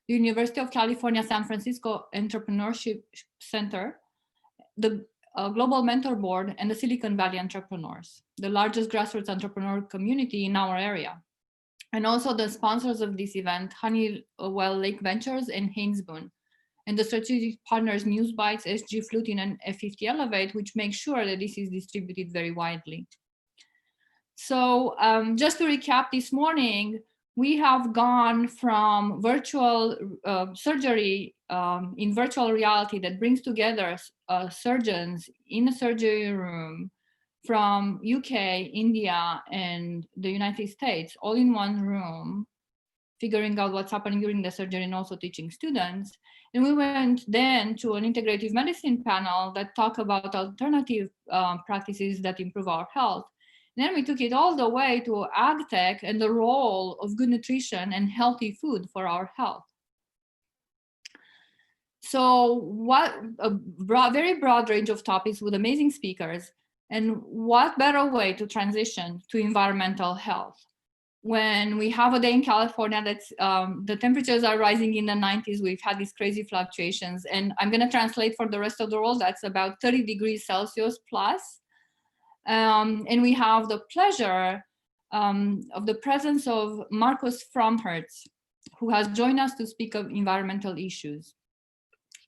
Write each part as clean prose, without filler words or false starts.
the University of California, San Francisco Entrepreneurship Center, the Global Mentor Board, and the Silicon Valley Entrepreneurs, the largest grassroots entrepreneur community in our area. And also the sponsors of this event, Honeywell Lake Ventures and Hainesboone, and the strategic partners Newsbytes, SG Fluting, and F50 Elevate, which make sure that this is distributed very widely. So just to recap, this morning, we have gone from virtual surgery in virtual reality that brings together surgeons in a surgery room from UK, India, and the United States, all in one room, figuring out what's happening during the surgery and also teaching students. And we went then to an integrative medicine panel that talked about alternative practices that improve our health. And then we took it all the way to ag tech and the role of good nutrition and healthy food for our health. So what a very broad range of topics with amazing speakers. And what better way to transition to environmental health when we have a day in California that's the temperatures are rising in the 90s. We've had these crazy fluctuations, and I'm going to translate for the rest of the world. That's about 30 degrees Celsius plus. And we have the pleasure of the presence of Marcus Fromhertz, who has joined us to speak of environmental issues.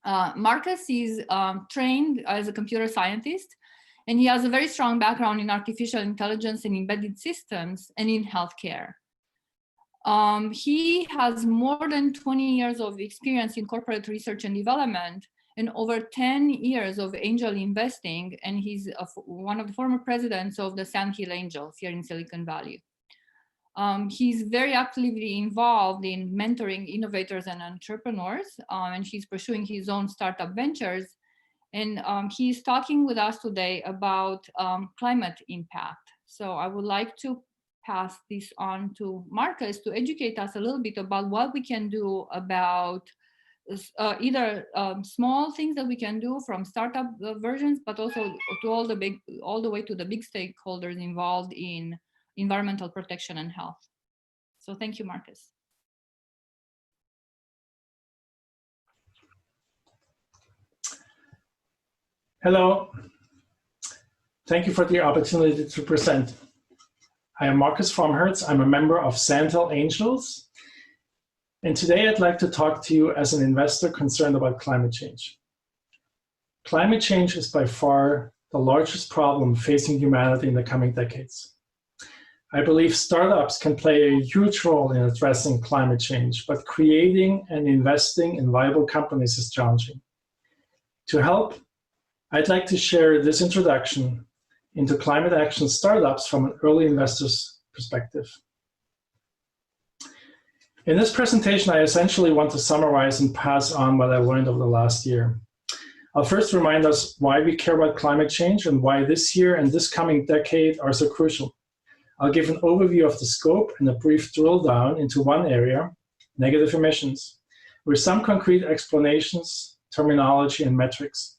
Marcus is trained as a computer scientist, and he has a very strong background in artificial intelligence and embedded systems and in healthcare. He has more than 20 years of experience in corporate research and development and over 10 years of angel investing, and he's one of the former presidents of the Sand Hill Angels here in Silicon Valley. He's very actively involved in mentoring innovators and entrepreneurs, and he's pursuing his own startup ventures. And he's talking with us today about climate impact. So I would like to pass this on to Marcus to educate us a little bit about what we can do about either small things that we can do from startup versions, but also to all the way to the big stakeholders involved in environmental protection and health. So thank you, Marcus. Hello. Thank you for the opportunity to present. I am Marcus Fromhertz. I'm a member of Sand Hill Angels. And today I'd like to talk to you as an investor concerned about climate change. Climate change is by far the largest problem facing humanity in the coming decades. I believe startups can play a huge role in addressing climate change, but creating and investing in viable companies is challenging. To help, I'd like to share this introduction into climate action startups from an early investor's perspective. In this presentation, I essentially want to summarize and pass on what I learned over the last year. I'll first remind us why we care about climate change and why this year and this coming decade are so crucial. I'll give an overview of the scope and a brief drill down into one area, negative emissions, with some concrete explanations, terminology, and metrics.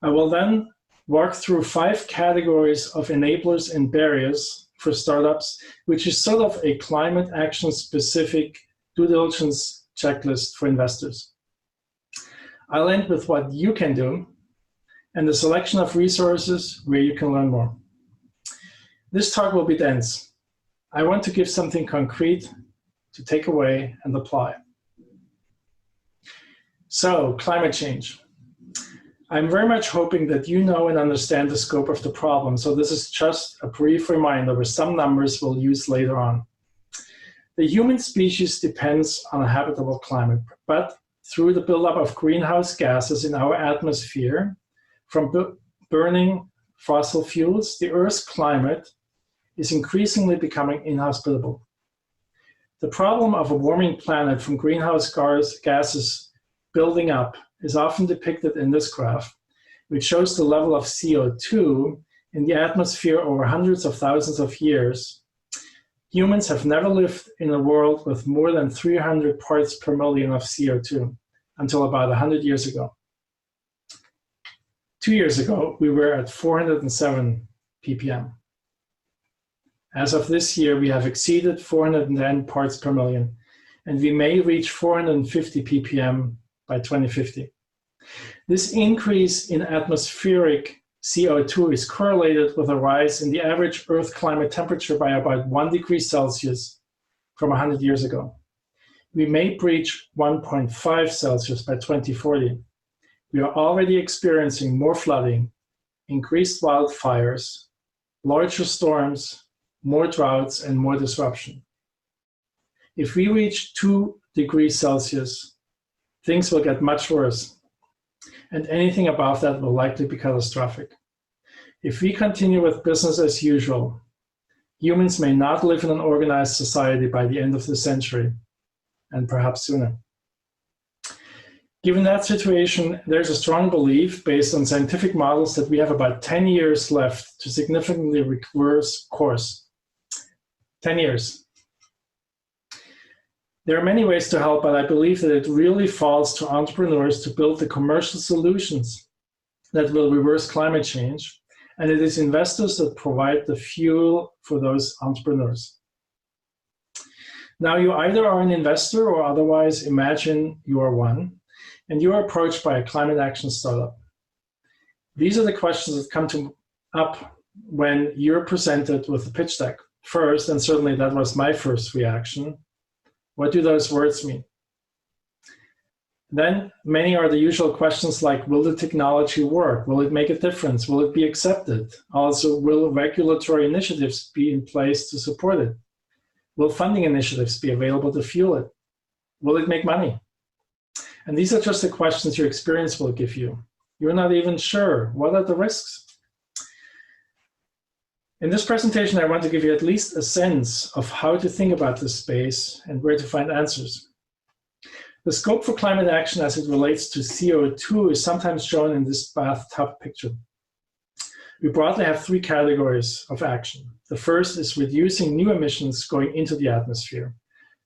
I will then walk through 5 categories of enablers and barriers for startups, which is sort of a climate action specific due diligence checklist for investors. I'll end with what you can do and the selection of resources where you can learn more. This talk will be dense. I want to give something concrete to take away and apply. So, climate change. I'm very much hoping that you know and understand the scope of the problem, so this is just a brief reminder with some numbers we'll use later on. The human species depends on a habitable climate, but through the buildup of greenhouse gases in our atmosphere from burning fossil fuels, the Earth's climate is increasingly becoming inhospitable. The problem of a warming planet from greenhouse gases building up is often depicted in this graph, which shows the level of CO2 in the atmosphere over hundreds of thousands of years. Humans have never lived in a world with more than 300 parts per million of CO2 until about 100 years ago. 2 years ago, we were at 407 ppm. As of this year, we have exceeded 410 parts per million. and we may reach 450 ppm by 2050. This increase in atmospheric CO2 is correlated with a rise in the average Earth climate temperature by about 1 degree Celsius from 100 years ago. We may breach 1.5 Celsius by 2040. We are already experiencing more flooding, increased wildfires, larger storms, more droughts, and more disruption. If we reach 2 degrees Celsius, things will get much worse, and anything above that will likely be catastrophic. If we continue with business as usual, humans may not live in an organized society by the end of the century, and perhaps sooner. Given that situation, there's a strong belief based on scientific models that we have about 10 years left to significantly reverse course. 10 years. There are many ways to help, but I believe that it really falls to entrepreneurs to build the commercial solutions that will reverse climate change, and it is investors that provide the fuel for those entrepreneurs. Now, you either are an investor or otherwise imagine you are one, and you are approached by a climate action startup. These are the questions that come up when you're presented with the pitch deck. First, and certainly that was my first reaction, what do those words mean? Then many are the usual questions like, will the technology work? Will it make a difference? Will it be accepted? Also, will regulatory initiatives be in place to support it? Will funding initiatives be available to fuel it? Will it make money? And these are just the questions your experience will give you. You're not even sure. What are the risks? In this presentation, I want to give you at least a sense of how to think about this space and where to find answers. The scope for climate action as it relates to CO2 is sometimes shown in this bathtub picture. We broadly have 3 categories of action. The first is reducing new emissions going into the atmosphere.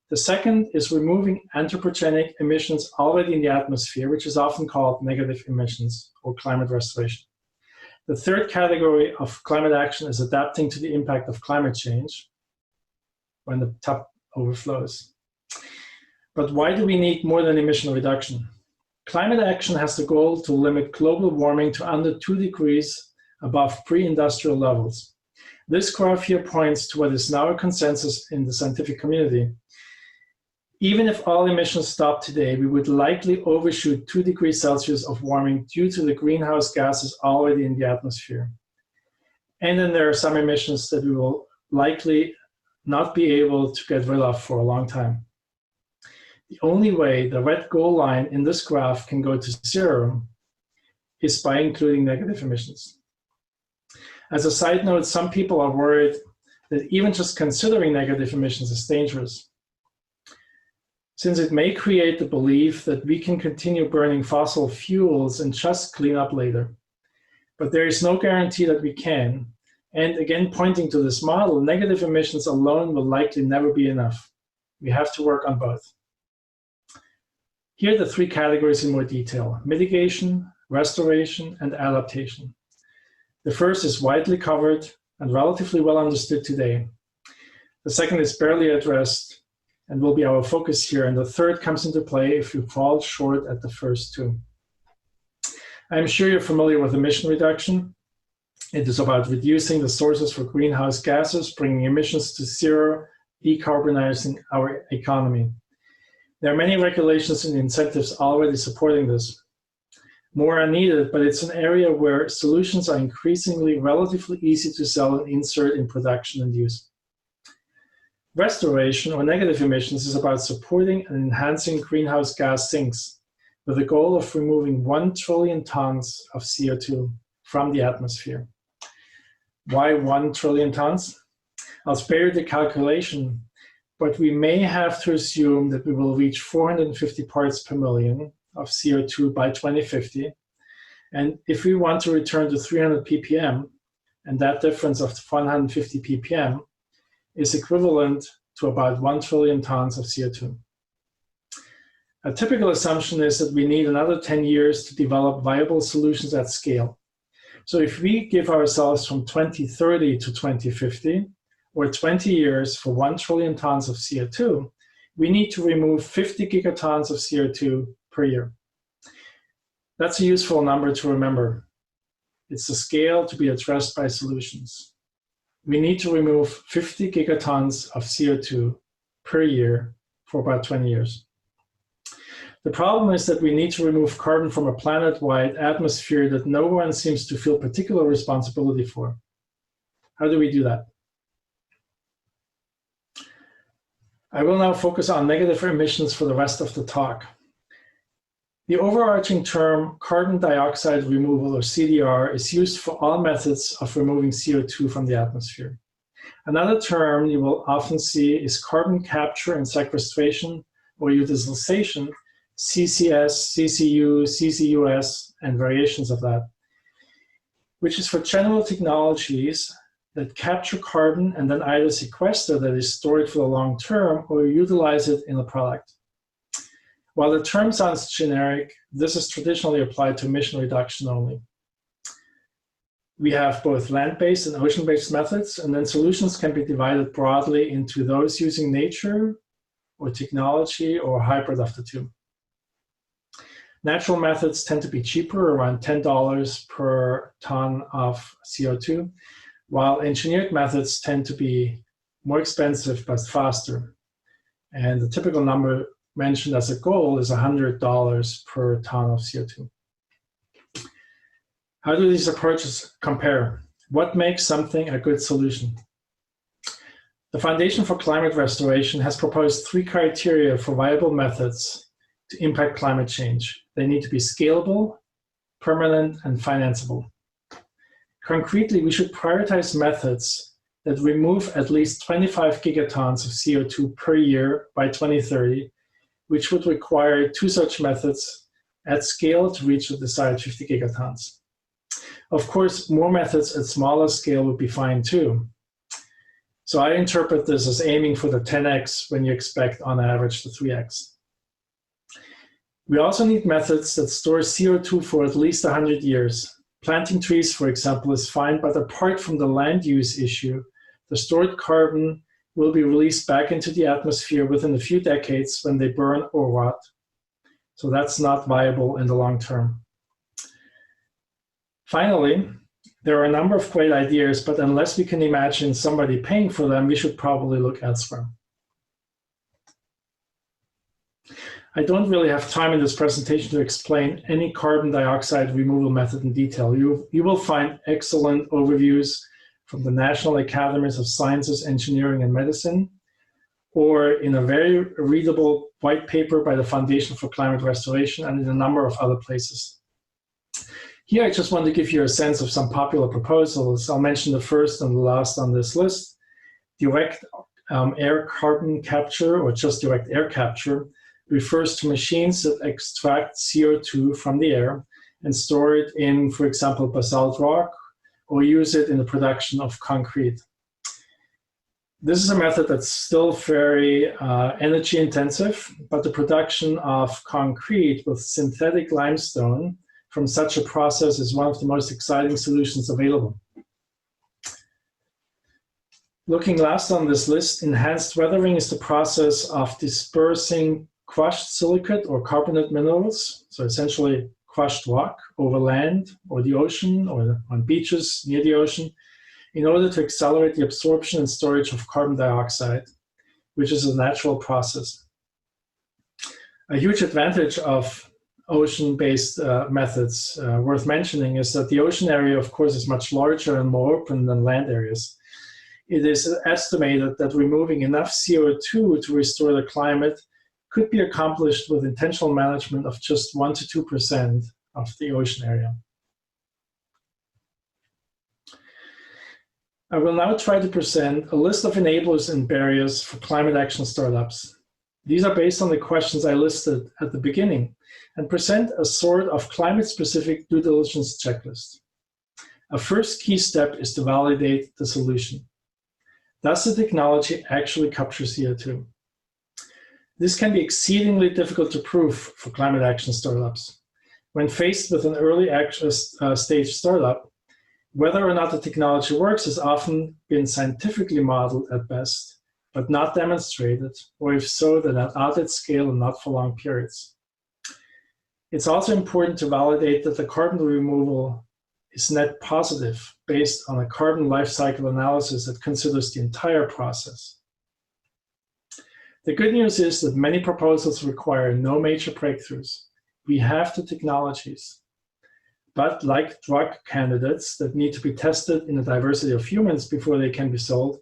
The second is removing anthropogenic emissions already in the atmosphere, which is often called negative emissions or climate restoration. The third category of climate action is adapting to the impact of climate change when the tub overflows. But why do we need more than emission reduction? Climate action has the goal to limit global warming to under 2 degrees above pre-industrial levels. This graph here points to what is now a consensus in the scientific community. Even if all emissions stopped today, we would likely overshoot 2 degrees Celsius of warming due to the greenhouse gases already in the atmosphere. And then there are some emissions that we will likely not be able to get rid of for a long time. The only way the red goal line in this graph can go to 0 is by including negative emissions. As a side note, some people are worried that even just considering negative emissions is dangerous, since it may create the belief that we can continue burning fossil fuels and just clean up later. But there is no guarantee that we can. And again, pointing to this model, negative emissions alone will likely never be enough. We have to work on both. Here are the 3 categories in more detail: mitigation, restoration, and adaptation. The first is widely covered and relatively well understood today. The second is barely addressed and will be our focus here, and the third comes into play if you fall short at the first 2. I'm sure you're familiar with emission reduction. It is about reducing the sources for greenhouse gases, bringing emissions to 0, decarbonizing our economy. There are many regulations and incentives already supporting this. More are needed, but it's an area where solutions are increasingly relatively easy to sell and insert in production and use. Restoration, or negative emissions, is about supporting and enhancing greenhouse gas sinks with the goal of removing 1 trillion tons of CO2 from the atmosphere. Why 1 trillion tons? I'll spare you the calculation, but we may have to assume that we will reach 450 parts per million of CO2 by 2050. And if we want to return to 300 ppm, and that difference of 150 ppm, is equivalent to about 1 trillion tons of CO2. A typical assumption is that we need another 10 years to develop viable solutions at scale. So if we give ourselves from 2030 to 2050, or 20 years for 1 trillion tons of CO2, we need to remove 50 gigatons of CO2 per year. That's a useful number to remember. It's a scale to be addressed by solutions. We need to remove 50 gigatons of CO2 per year for about 20 years. The problem is that we need to remove carbon from a planet-wide atmosphere that no one seems to feel particular responsibility for. How do we do that? I will now focus on negative emissions for the rest of the talk. The overarching term carbon dioxide removal, or CDR, is used for all methods of removing CO2 from the atmosphere. Another term you will often see is carbon capture and sequestration, or utilization, CCS, CCU, CCUS, and variations of that, which is for general technologies that capture carbon and then either sequester, that is stored for the long term, or utilize it in a product. While the term sounds generic, this is traditionally applied to emission reduction only. We have both land-based and ocean-based methods, and then solutions can be divided broadly into those using nature or technology or a hybrid of the two. Natural methods tend to be cheaper, around $10 per ton of CO2, while engineered methods tend to be more expensive but faster. And the typical number mentioned as a goal is $100 per ton of CO2. How do these approaches compare? What makes something a good solution? The Foundation for Climate Restoration has proposed 3 criteria for viable methods to impact climate change. They need to be scalable, permanent, and financeable. Concretely, we should prioritize methods that remove at least 25 gigatons of CO2 per year by 2030, which would require 2 such methods at scale to reach the desired 50 gigatons. Of course, more methods at smaller scale would be fine too. So I interpret this as aiming for the 10x when you expect on average the 3x. We also need methods that store CO2 for at least 100 years. Planting trees, for example, is fine, but apart from the land use issue, the stored carbon will be released back into the atmosphere within a few decades when they burn or rot. So that's not viable in the long term. Finally, there are a number of great ideas, but unless we can imagine somebody paying for them, we should probably look elsewhere. I don't really have time in this presentation to explain any carbon dioxide removal method in detail. You will find excellent overviews from the National Academies of Sciences, Engineering, and Medicine, or in a very readable white paper by the Foundation for Climate Restoration, and in a number of other places. Here, I just want to give you a sense of some popular proposals. I'll mention the first and the last on this list. Direct air carbon capture, or just direct air capture, refers to machines that extract CO2 from the air and store it in, for example, basalt rock, or use it in the production of concrete. This is a method that's still very energy intensive, but the production of concrete with synthetic limestone from such a process is one of the most exciting solutions available. Looking last on this list, enhanced weathering is the process of dispersing crushed silicate or carbonate minerals, so essentially crushed rock, over land or the ocean or on beaches near the ocean, in order to accelerate the absorption and storage of carbon dioxide, which is a natural process. A huge advantage of ocean-based methods worth mentioning is that the ocean area, of course, is much larger and more open than land areas. It is estimated that removing enough CO2 to restore the climate could be accomplished with intentional management of just 1 to 2% of the ocean area. I will now try to present a list of enablers and barriers for climate action startups. These are based on the questions I listed at the beginning, and present a sort of climate-specific due diligence checklist. A first key step is to validate the solution. Does the technology actually capture CO2? This can be exceedingly difficult to prove for climate action startups. When faced with an early stage startup, whether or not the technology works has often been scientifically modeled at best, but not demonstrated, or if so, then not at scale and not for long periods. It's also important to validate that the carbon removal is net positive based on a carbon life cycle analysis that considers the entire process. The good news is that many proposals require no major breakthroughs. We have the technologies, but like drug candidates that need to be tested in a diversity of humans before they can be sold,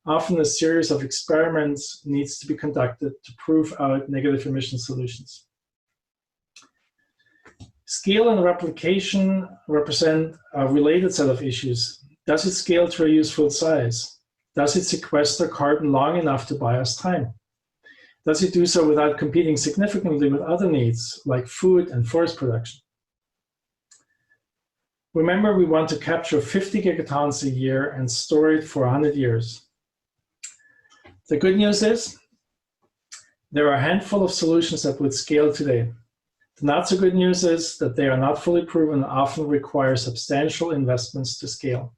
often a series of experiments needs to be conducted to prove out negative emission solutions. Scale and replication represent a related set of issues. Does it scale to a useful size? Does it sequester carbon long enough to buy us time? Does it do so without competing significantly with other needs like food and forest production? Remember, we want to capture 50 gigatons a year and store it for 100 years. The good news is there are a handful of solutions that would scale today. The not so good news is that they are not fully proven and often require substantial investments to scale.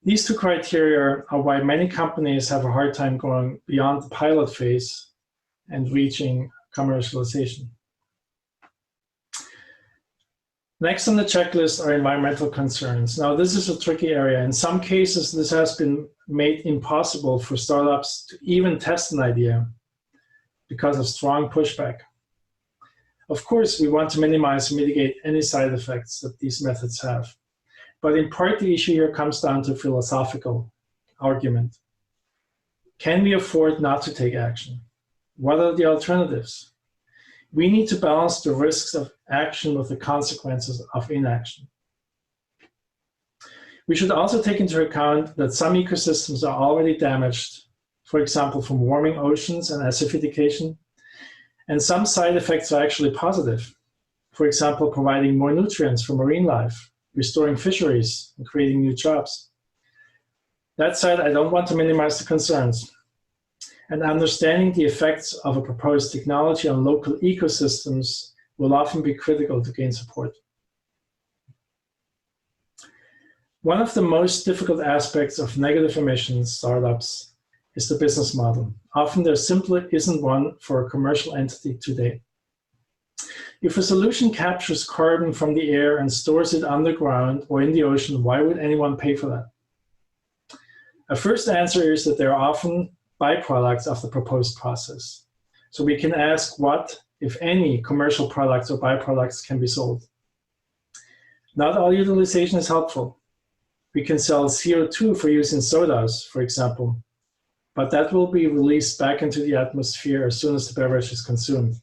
These two criteria are why many companies have a hard time going beyond the pilot phase and reaching commercialization. Next on the checklist are environmental concerns. Now, this is a tricky area. In some cases, this has been made impossible for startups to even test an idea because of strong pushback. Of course, we want to minimize and mitigate any side effects that these methods have. But in part, the issue here comes down to philosophical argument. Can we afford not to take action? What are the alternatives? We need to balance the risks of action with the consequences of inaction. We should also take into account that some ecosystems are already damaged, for example, from warming oceans and acidification, and some side effects are actually positive. For example, providing more nutrients for marine life, restoring fisheries, and creating new jobs. That said, I don't want to minimize the concerns. And understanding the effects of a proposed technology on local ecosystems will often be critical to gain support. One of the most difficult aspects of negative emissions startups is the business model. Often there simply isn't one for a commercial entity today. If a solution captures carbon from the air and stores it underground or in the ocean, why would anyone pay for that? A first answer is that there are often byproducts of the proposed process. So we can ask what, if any, commercial products or byproducts can be sold. Not all utilization is helpful. We can sell CO2 for use in sodas, for example, but that will be released back into the atmosphere as soon as the beverage is consumed.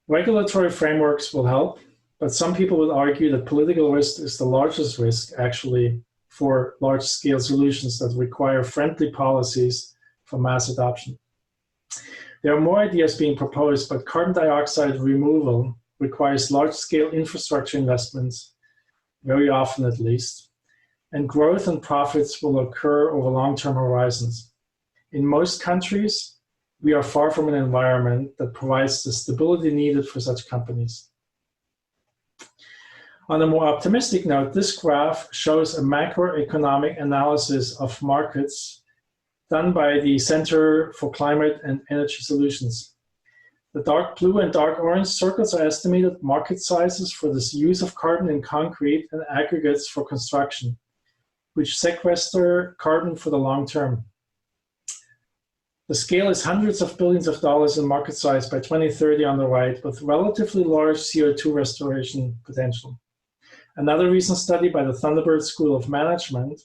Regulatory frameworks will help, but some people would argue that political risk is the largest risk, actually, for large-scale solutions that require friendly policies for mass adoption. There are more ideas being proposed, but carbon dioxide removal requires large-scale infrastructure investments, very often at least, and growth and profits will occur over long-term horizons. In most countries, we are far from an environment that provides the stability needed for such companies. On a more optimistic note, this graph shows a macroeconomic analysis of markets done by the Center for Climate and Energy Solutions. The dark blue and dark orange circles are estimated market sizes for this use of carbon in concrete and aggregates for construction, which sequester carbon for the long term. The scale is hundreds of billions of dollars in market size by 2030 on the right, with relatively large CO2 restoration potential. Another recent study by the Thunderbird School of Management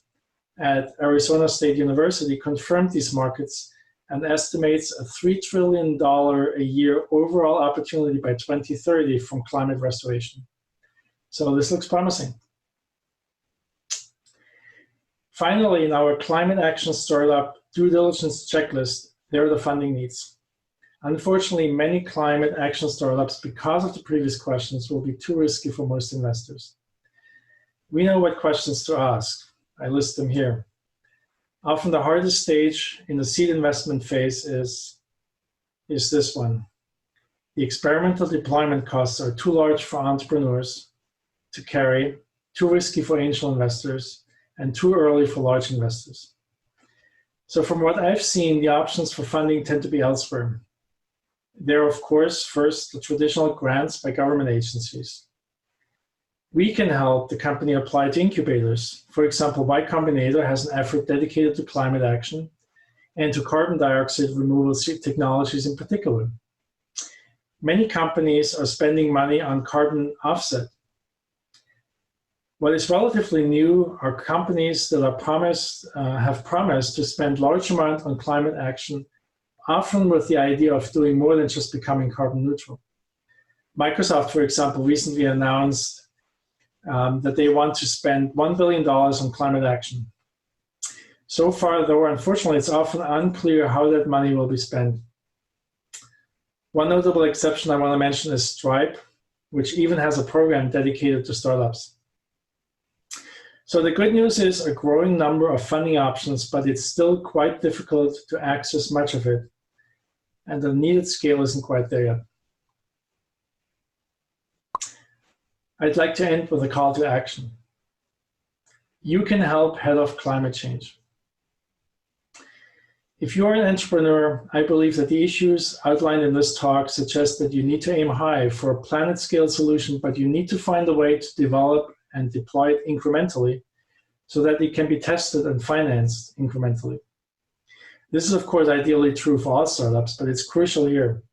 at Arizona State University confirmed these markets and estimates a $3 trillion a year overall opportunity by 2030 from climate restoration. So this looks promising. Finally, in our climate action startup due diligence checklist, there are the funding needs. Unfortunately, many climate action startups, because of the previous questions, will be too risky for most investors. We know what questions to ask. I list them here. Often the hardest stage in the seed investment phase is this one. The experimental deployment costs are too large for entrepreneurs to carry, too risky for angel investors, and too early for large investors. So from what I've seen, the options for funding tend to be elsewhere. There are, of course, first, the traditional grants by government agencies. We can help the company apply to incubators. For example, Y Combinator has an effort dedicated to climate action and to carbon dioxide removal technologies in particular. Many companies are spending money on carbon offset. What is relatively new are companies that have promised to spend large amounts on climate action, often with the idea of doing more than just becoming carbon neutral. Microsoft, for example, recently announced that they want to spend $1 billion on climate action. So far, though, unfortunately, it's often unclear how that money will be spent. One notable exception I want to mention is Stripe, which even has a program dedicated to startups. So the good news is a growing number of funding options, but it's still quite difficult to access much of it. And the needed scale isn't quite there yet. I'd like to end with a call to action. You can help head off climate change. If you're an entrepreneur, I believe that the issues outlined in this talk suggest that you need to aim high for a planet-scale solution, but you need to find a way to develop and deploy it incrementally so that it can be tested and financed incrementally. This is, of course, ideally true for all startups, but it's crucial here.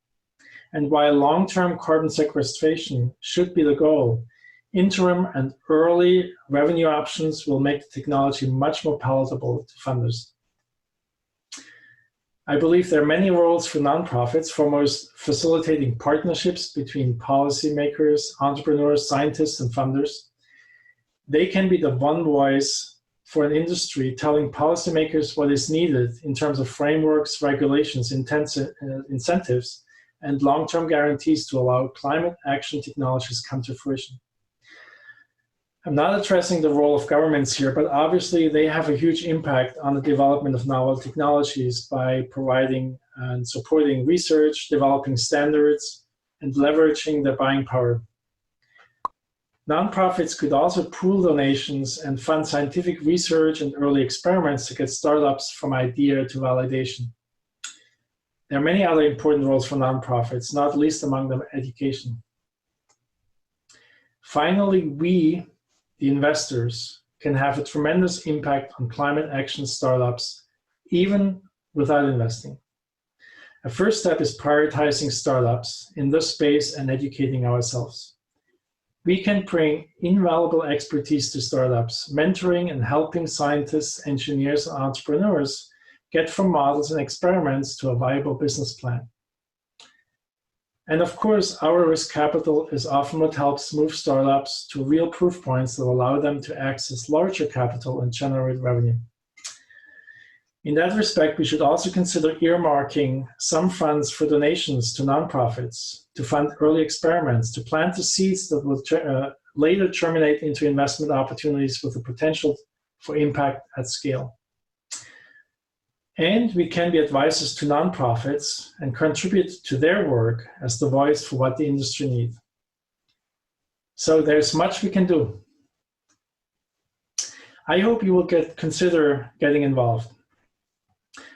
And while long-term carbon sequestration should be the goal, interim and early revenue options will make the technology much more palatable to funders. I believe there are many roles for nonprofits, foremost facilitating partnerships between policymakers, entrepreneurs, scientists, and funders. They can be the one voice for an industry telling policymakers what is needed in terms of frameworks, regulations, incentives, and long-term guarantees to allow climate action technologies come to fruition. I'm not addressing the role of governments here, but obviously they have a huge impact on the development of novel technologies by providing and supporting research, developing standards, and leveraging their buying power. Nonprofits could also pool donations and fund scientific research and early experiments to get startups from idea to validation. There are many other important roles for nonprofits, not least among them education. Finally, we, the investors, can have a tremendous impact on climate action startups, even without investing. A first step is prioritizing startups in this space and educating ourselves. We can bring invaluable expertise to startups, mentoring and helping scientists, engineers, and entrepreneurs get from models and experiments to a viable business plan. And of course, our risk capital is often what helps move startups to real proof points that allow them to access larger capital and generate revenue. In that respect, we should also consider earmarking some funds for donations to nonprofits, to fund early experiments, to plant the seeds that will later germinate into investment opportunities with the potential for impact at scale. And we can be advisors to nonprofits and contribute to their work as the voice for what the industry needs. So there's much we can do. I hope you will consider getting involved.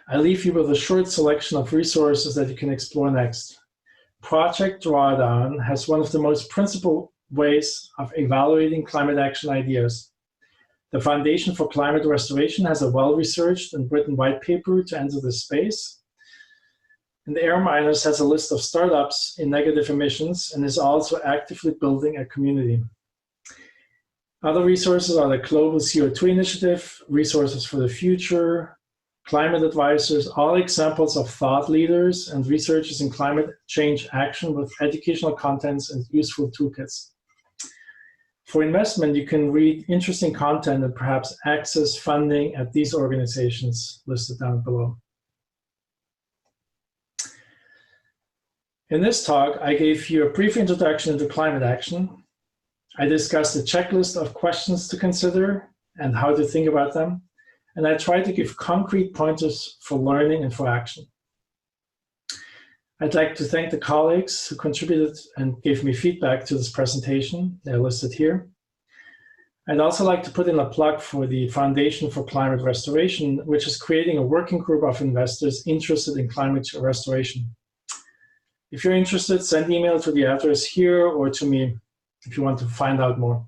I leave you with a short selection of resources that you can explore next. Project Drawdown has one of the most principled ways of evaluating climate action ideas. The Foundation for Climate Restoration has a well-researched and written white paper to enter this space. And Air Miners has a list of startups in negative emissions and is also actively building a community. Other resources are the Global CO2 Initiative, Resources for the Future, Climate Advisors, all examples of thought leaders and researchers in climate change action with educational contents and useful toolkits. For investment, you can read interesting content and perhaps access funding at these organizations listed down below. In this talk, I gave you a brief introduction into climate action. I discussed a checklist of questions to consider and how to think about them. And I tried to give concrete pointers for learning and for action. I'd like to thank the colleagues who contributed and gave me feedback to this presentation. They're listed here. I'd also like to put in a plug for the Foundation for Climate Restoration, which is creating a working group of investors interested in climate restoration. If you're interested, send email to the address here or to me if you want to find out more.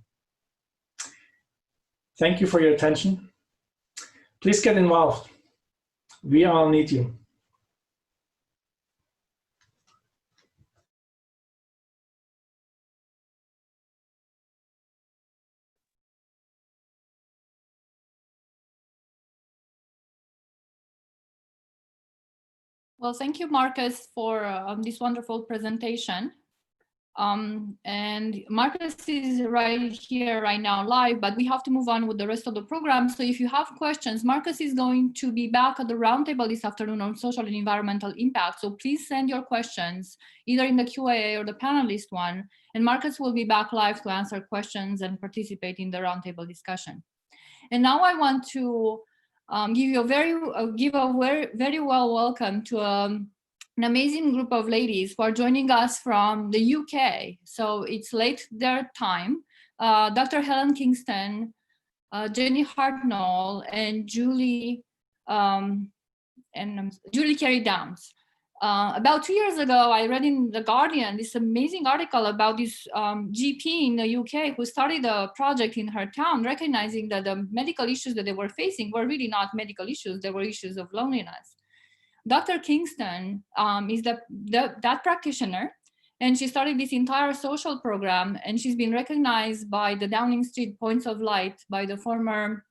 Thank you for your attention. Please get involved. We all need you. Well, thank you, Marcus, for this wonderful presentation. And Marcus is right here, right now, live, but we have to move on with the rest of the program. So if you have questions, Marcus is going to be back at the roundtable this afternoon on social and environmental impact. So please send your questions either in the Q&A or the panelist one, and Marcus will be back live to answer questions and participate in the roundtable discussion. And now I want to give a very well welcome to an amazing group of ladies who are joining us from the UK. So it's late their time. Dr. Helen Kingston, Jenny Hartnell, and Julie Carey Downs. About 2 years ago, I read in The Guardian this amazing article about this GP in the UK who started a project in her town, recognizing that the medical issues that they were facing were really not medical issues, they were issues of loneliness. Dr. Kingston is that practitioner, and she started this entire social program, and she's been recognized by the Downing Street Points of Light by the former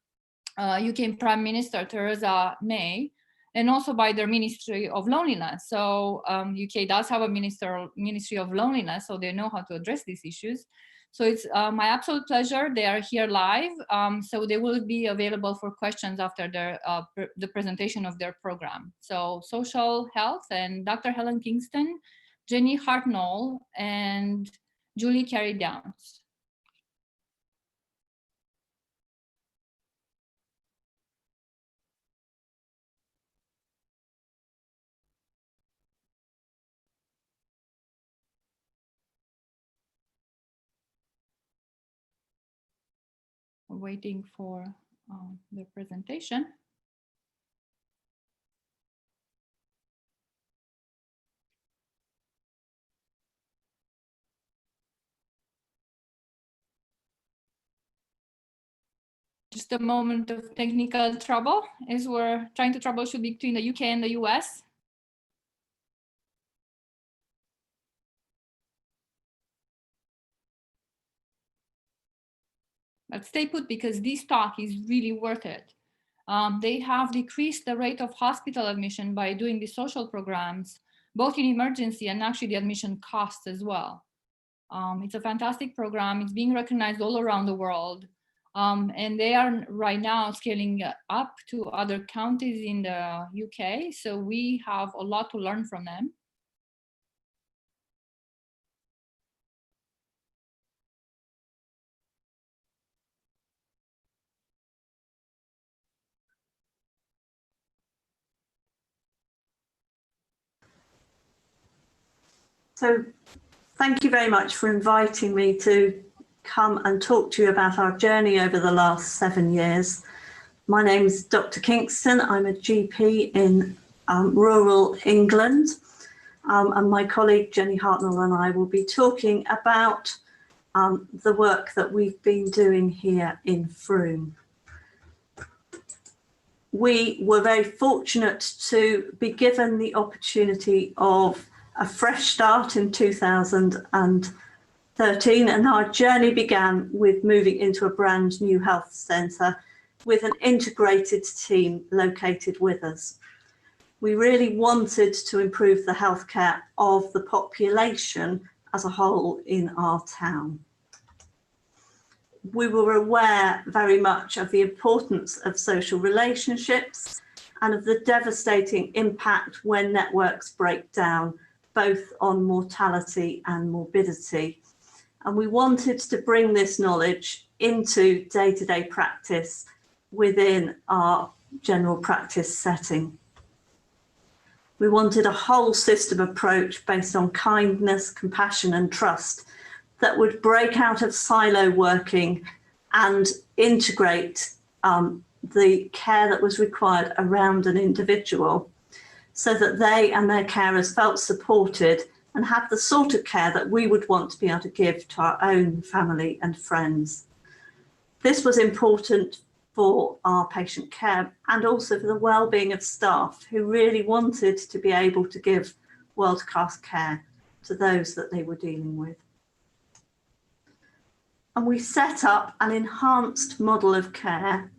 UK Prime Minister Theresa May, and also by their Ministry of Loneliness. So UK does have a Ministry of Loneliness, so they know how to address these issues. So it's my absolute pleasure. They are here live, so they will be available for questions after the presentation of their program. So Social Health and Dr. Helen Kingston, Jenny Hartnell, and Julie Carey Downs. Waiting for the presentation. Just a moment of technical trouble as we're trying to troubleshoot between the UK and the US. But stay put, because this talk is really worth it. They have decreased the rate of hospital admission by doing the social programs, both in emergency and actually the admission costs as well. It's a fantastic program. It's being recognized all around the world. And they are right now scaling up to other counties in the UK. So we have a lot to learn from them. So thank you very much for inviting me to come and talk to you about our journey over the last 7 years. My name is Dr. Kingston. I'm a GP in rural England. And my colleague Jenny Hartnell and I will be talking about the work that we've been doing here in Frome. We were very fortunate to be given the opportunity of a fresh start in 2013, and our journey began with moving into a brand new health centre with an integrated team located with us. We really wanted to improve the healthcare of the population as a whole in our town. We were aware very much of the importance of social relationships and of the devastating impact when networks break down, both on mortality and morbidity. And we wanted to bring this knowledge into day-to-day practice within our general practice setting. We wanted a whole system approach based on kindness, compassion and trust that would break out of silo working and integrate the care that was required around an individual, so that they and their carers felt supported and had the sort of care that we would want to be able to give to our own family and friends. This was important for our patient care and also for the well-being of staff, who really wanted to be able to give world-class care to those that they were dealing with. And we set up an enhanced model of care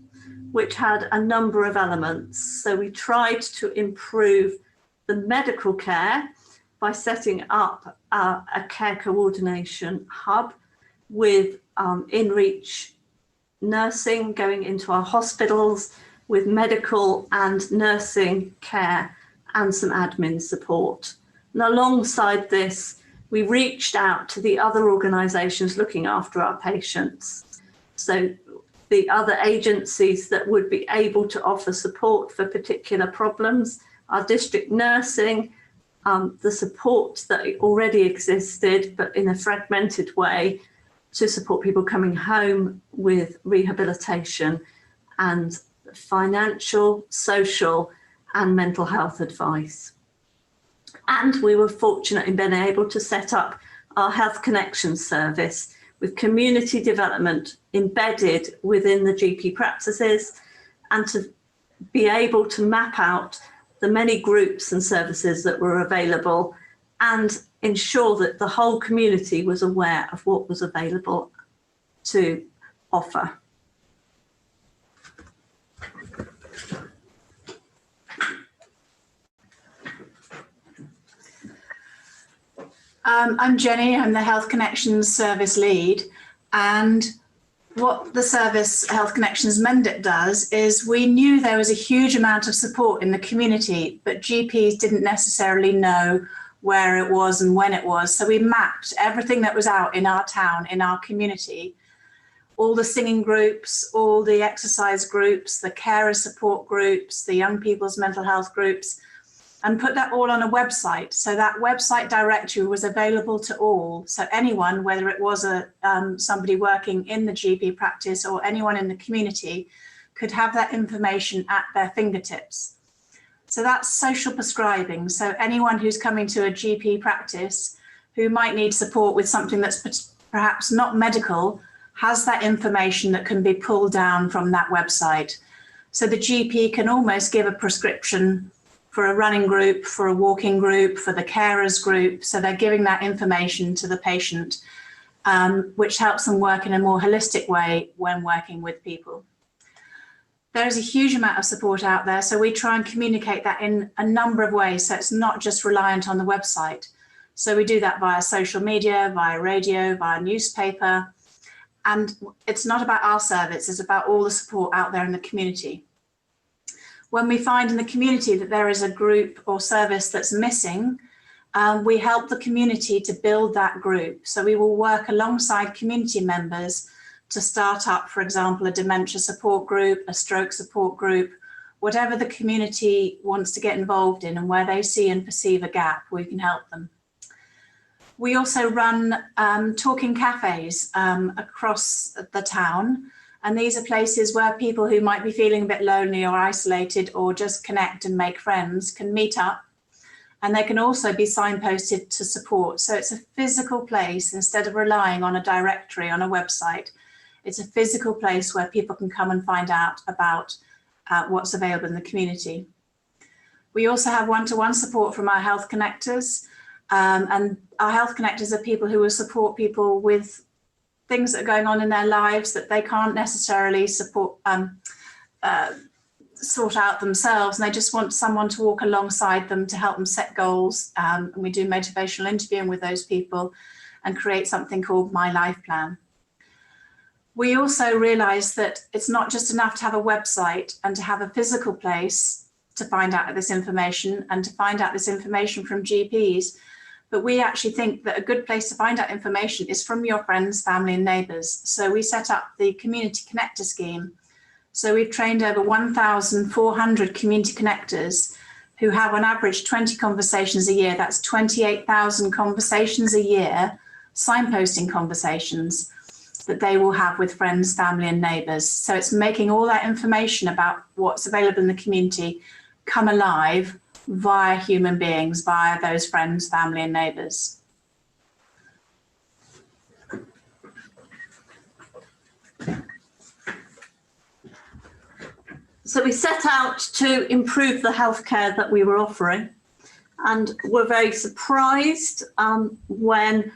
which had a number of elements. So we tried to improve the medical care by setting up a care coordination hub with in-reach nursing going into our hospitals, with medical and nursing care and some admin support. And alongside this, we reached out to the other organisations looking after our patients. So the other agencies that would be able to offer support for particular problems, our district nursing, the support that already existed, but in a fragmented way, to support people coming home with rehabilitation, and financial, social, and mental health advice. And we were fortunate in being able to set up our Health Connection service with community development embedded within the GP practices, and to be able to map out the many groups and services that were available and ensure that the whole community was aware of what was available to offer. I'm Jenny, I'm the Health Connections service lead, and what the service Health Connections Mendip does is, we knew there was a huge amount of support in the community, but GPs didn't necessarily know where it was and when it was. So we mapped everything that was out in our town, in our community, all the singing groups, all the exercise groups, the carer support groups, the young people's mental health groups, and put that all on a website. So that website directory was available to all. So anyone, whether it was somebody working in the GP practice or anyone in the community, could have that information at their fingertips. So that's social prescribing. So anyone who's coming to a GP practice who might need support with something that's perhaps not medical has that information that can be pulled down from that website. So the GP can almost give a prescription for a running group, for a walking group, for the carers group. So they're giving that information to the patient, which helps them work in a more holistic way when working with people. There's a huge amount of support out there, so we try and communicate that in a number of ways, so it's not just reliant on the website. So we do that via social media, via radio, via newspaper, and it's not about our service, it's about all the support out there in the community. When we find in the community that there is a group or service that's missing, we help the community to build that group. So we will work alongside community members to start up, for example, a dementia support group, a stroke support group, whatever the community wants to get involved in and where they see and perceive a gap, we can help them. We also run talking cafes across the town. And these are places where people who might be feeling a bit lonely or isolated or just connect and make friends can meet up. And they can also be signposted to support. So it's a physical place instead of relying on a directory on a website. It's a physical place where people can come and find out about what's available in the community. We also have one-to-one support from our health connectors. And our health connectors are people who will support people with things that are going on in their lives that they can't necessarily sort out themselves, and they just want someone to walk alongside them to help them set goals. And we do motivational interviewing with those people and create something called My Life Plan. We also realise that it's not just enough to have a website and to have a physical place to find out this information and to find out this information from GPs, but we actually think that a good place to find out information is from your friends, family and neighbours. So we set up the Community Connector Scheme. So we've trained over 1,400 community connectors who have on average 20 conversations a year. That's 28,000 conversations a year, signposting conversations. that they will have with friends, family and neighbours. So it's making all that information about what's available in the community come alive via human beings, via those friends, family and neighbours. So we set out to improve the healthcare that we were offering, and were very surprised when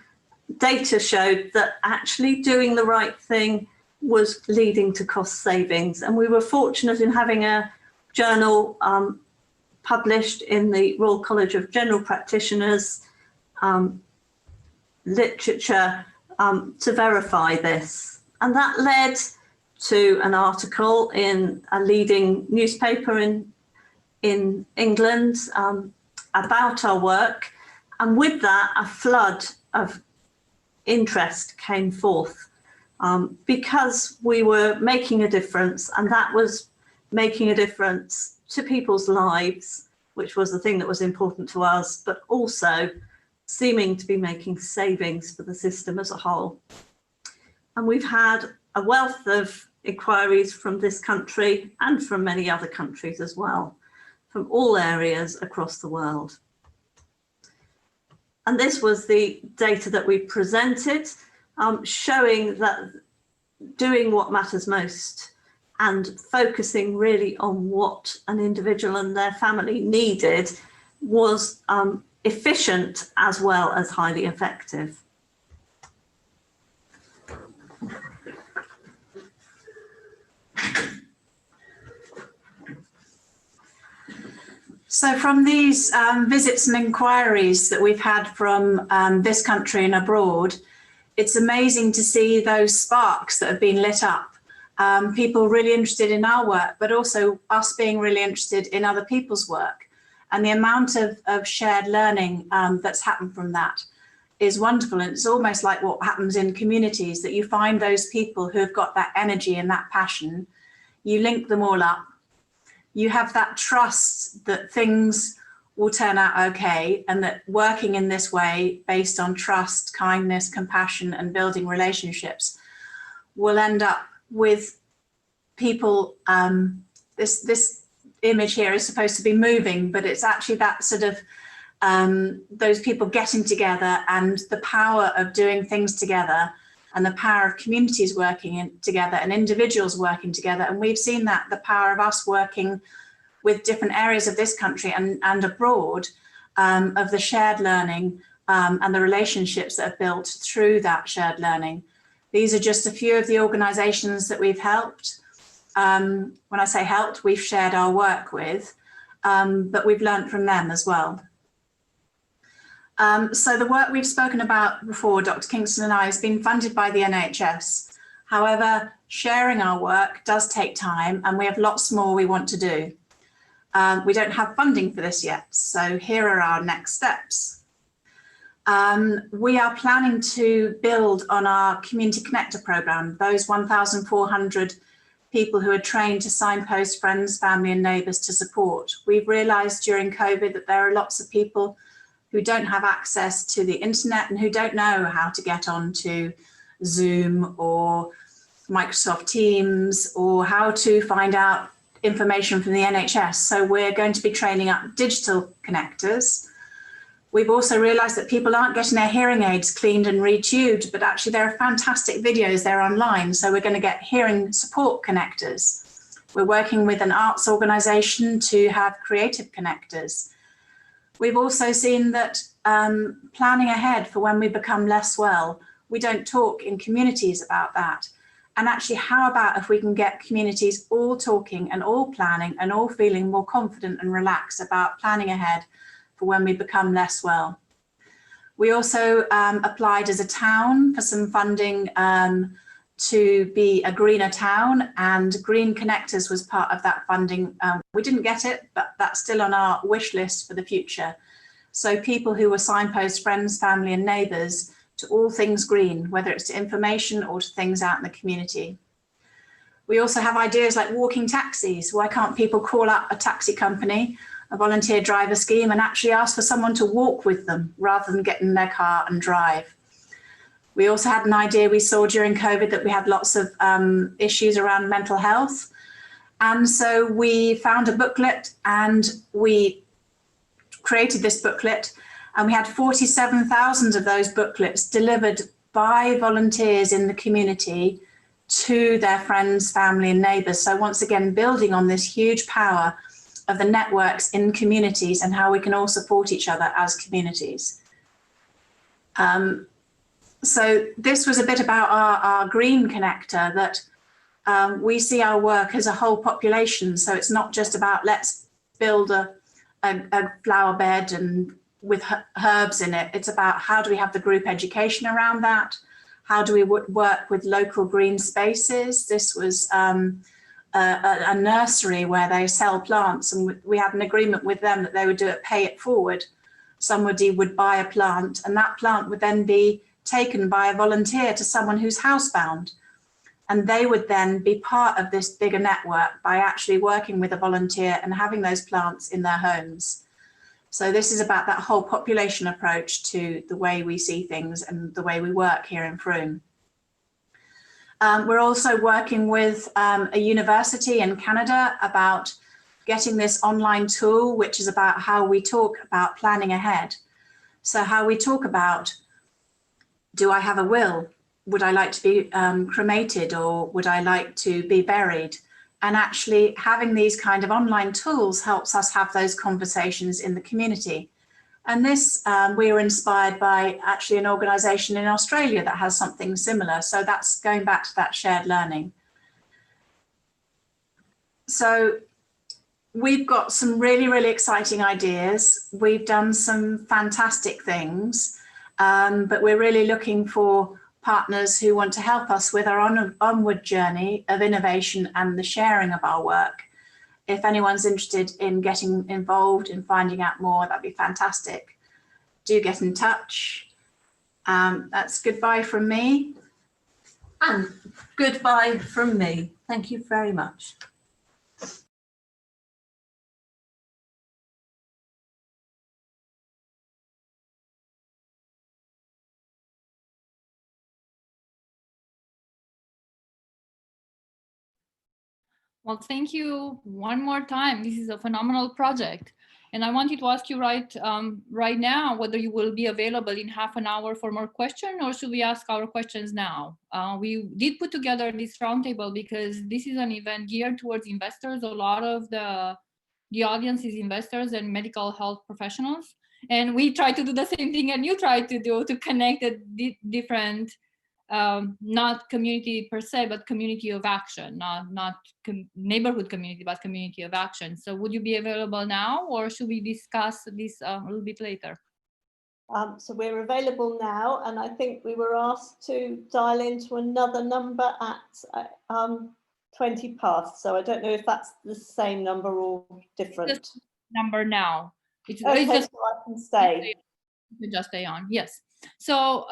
data showed that actually doing the right thing was leading to cost savings. And we were fortunate in having a journal published in the Royal College of General Practitioners literature to verify this. And that led to an article in a leading newspaper in England about our work. And with that, a flood of interest came forth because we were making a difference, and that was making a difference to people's lives, which was the thing that was important to us, but also seeming to be making savings for the system as a whole. And we've had a wealth of inquiries from this country and from many other countries as well, from all areas across the world. And this was the data that we presented, showing that doing what matters most and focusing really on what an individual and their family needed was efficient as well as highly effective. So from these visits and inquiries that we've had from this country and abroad, it's amazing to see those sparks that have been lit up. People really interested in our work, but also us being really interested in other people's work. And the amount of shared learning that's happened from that is wonderful. And it's almost like what happens in communities, that you find those people who have got that energy and that passion, you link them all up. You have that trust that things will turn out okay, and that working in this way, based on trust, kindness, compassion, and building relationships, will end up with people. This image here is supposed to be moving, but it's actually that sort of those people getting together and the power of doing things together, and the power of communities working together and individuals working together. And we've seen that, the power of us working with different areas of this country and abroad, of the shared learning and the relationships that are built through that shared learning. These are just a few of the organisations that we've helped. When I say helped, we've shared our work with, but we've learned from them as well. So the work we've spoken about before, Dr. Kingston and I, has been funded by the NHS. However, sharing our work does take time, and we have lots more we want to do. We don't have funding for this yet, so here are our next steps. We are planning to build on our Community Connector programme, those 1,400 people who are trained to signpost friends, family and neighbours to support. We've realised during COVID that there are lots of people who don't have access to the internet and who don't know how to get onto Zoom or Microsoft Teams, or how to find out information from the NHS. So we're going to be training up digital connectors. We've also realised that people aren't getting their hearing aids cleaned and retubed, but actually there are fantastic videos there online. So we're going to get hearing support connectors. We're working with an arts organisation to have creative connectors. We've also seen that planning ahead for when we become less well, we don't talk in communities about that. And actually, how about if we can get communities all talking and all planning and all feeling more confident and relaxed about planning ahead for when we become less well. We also applied as a town for some funding to be a greener town, and Green Connectors was part of that funding. We didn't get it, but that's still on our wish list for the future. So people who were signpost friends, family and neighbours to all things green, whether it's to information or to things out in the community. We also have ideas like walking taxis. Why can't people call up a taxi company, a volunteer driver scheme, and actually ask for someone to walk with them rather than get in their car and drive? We also had an idea we saw during COVID that we had lots of issues around mental health. And so we found a booklet and we created this booklet, and we had 47,000 of those booklets delivered by volunteers in the community to their friends, family and neighbours. So once again, building on this huge power of the networks in communities and how we can all support each other as communities. So this was a bit about our green connector, that we see our work as a whole population. So it's not just about let's build a flower bed and with herbs in it. It's about how do we have the group education around that? How do we work with local green spaces? This was a nursery where they sell plants, and we had an agreement with them that they would do it pay it forward. Somebody would buy a plant and that plant would then be taken by a volunteer to someone who's housebound. And they would then be part of this bigger network by actually working with a volunteer and having those plants in their homes. So this is about that whole population approach to the way we see things and the way we work here in Frome. We're also working with a university in Canada about getting this online tool, which is about how we talk about planning ahead. So how we talk about, do I have a will? Would I like to be cremated, or would I like to be buried? And actually having these kind of online tools helps us have those conversations in the community. And this, we were inspired by actually an organisation in Australia that has something similar. So that's going back to that shared learning. So we've got some really, really exciting ideas. We've done some fantastic things, but we're really looking for partners who want to help us with our onward journey of innovation and the sharing of our work. If anyone's interested in getting involved and finding out more, that'd be fantastic. Do get in touch. That's goodbye from me. And goodbye from me. Thank you very much. Well, thank you one more time. This is a phenomenal project. And I wanted to ask you right now whether you will be available in half an hour for more questions, or should we ask our questions now? We did put together this roundtable because this is an event geared towards investors. A lot of the audience is investors and medical health professionals. And we try to do the same thing and you try to do, to connect the different not community per se, but community of action, not neighborhood community, but community of action. So would you be available now, or should we discuss this a little bit later? So we're available now, and I think we were asked to dial into another number at 20 past. So I don't know if that's the same number or different. Just number now. It's okay, just, so I can stay. Just stay on. Yes. So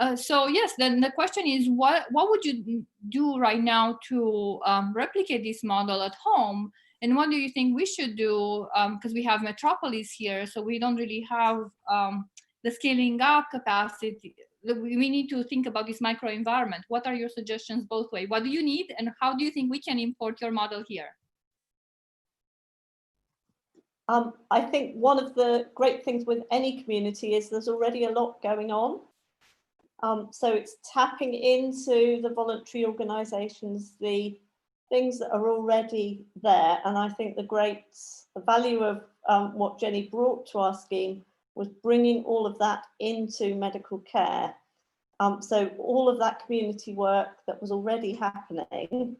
yes, then the question is, what would you do right now to replicate this model at home? And what do you think we should do? Because we have Metropolis here, so we don't really have the scaling up capacity. We need to think about this micro environment. What are your suggestions both ways? What do you need, and how do you think we can import your model here? I think one of the great things with any community is there's already a lot going on. So it's tapping into the voluntary organisations, the things that are already there. And I think the value of what Jenny brought to our scheme was bringing all of that into medical care. So all of that community work that was already happening,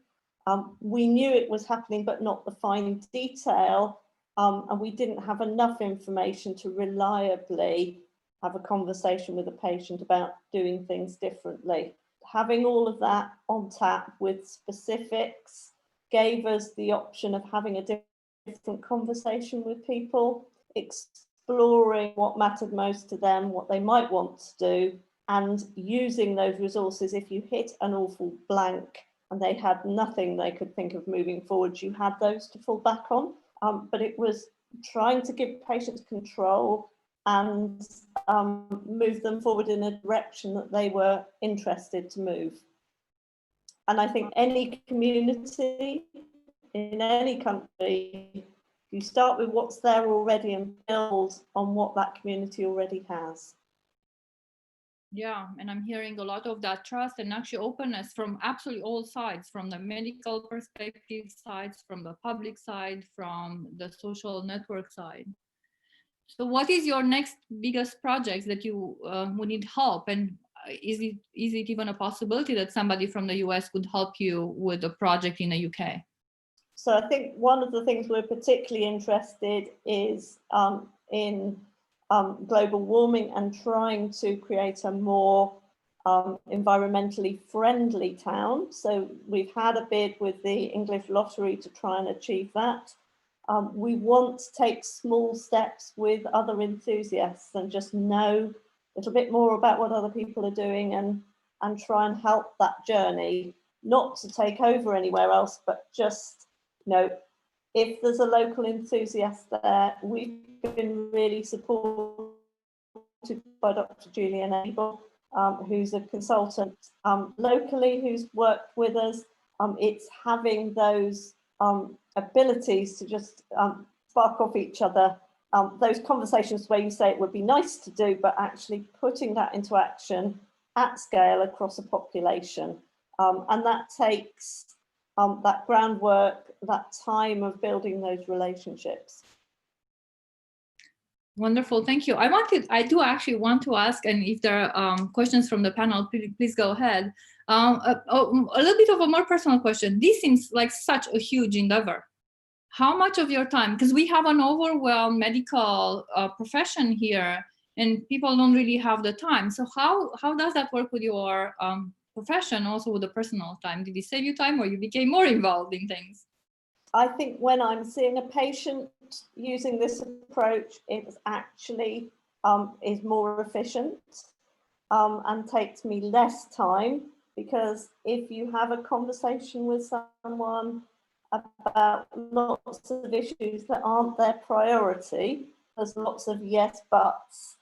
we knew it was happening, but not the fine detail. And we didn't have enough information to reliably have a conversation with a patient about doing things differently. Having all of that on tap with specifics gave us the option of having a different conversation with people, exploring what mattered most to them, what they might want to do, and using those resources. If you hit an awful blank and they had nothing they could think of moving forward, you had those to fall back on. But it was trying to give patients control and move them forward in a direction that they were interested to move. And I think any community in any country, you start with what's there already and build on what that community already has. Yeah, and I'm hearing a lot of that trust and actually openness from absolutely all sides, from the medical perspective sides, from the public side, from the social network side. So what is your next biggest project that you would need help? And is it even a possibility that somebody from the US could help you with a project in the UK? So I think one of the things we're particularly interested is in global warming and trying to create a more environmentally friendly town. So we've had a bid with the English Lottery to try and achieve that. We want to take small steps with other enthusiasts and just know a little bit more about what other people are doing and try and help that journey, not to take over anywhere else, but just, you know, if there's a local enthusiast there. We've been really supported by Dr. Julian Abel, who's a consultant locally, who's worked with us. It's having those abilities to just spark off each other, those conversations where you say it would be nice to do, but actually putting that into action at scale across a population. And that takes that groundwork, that time of building those relationships. Wonderful, thank you. I do actually want to ask, and if there are questions from the panel, please go ahead. A little bit of a more personal question. This seems like such a huge endeavor. How much of your time, because we have an overwhelmed medical profession here, and people don't really have the time. So how does that work with your profession, also with the personal time? Did it save you time, or you became more involved in things? I think when I'm seeing a patient using this approach, it actually is more efficient and takes me less time, because if you have a conversation with someone about lots of issues that aren't their priority, there's lots of yes buts,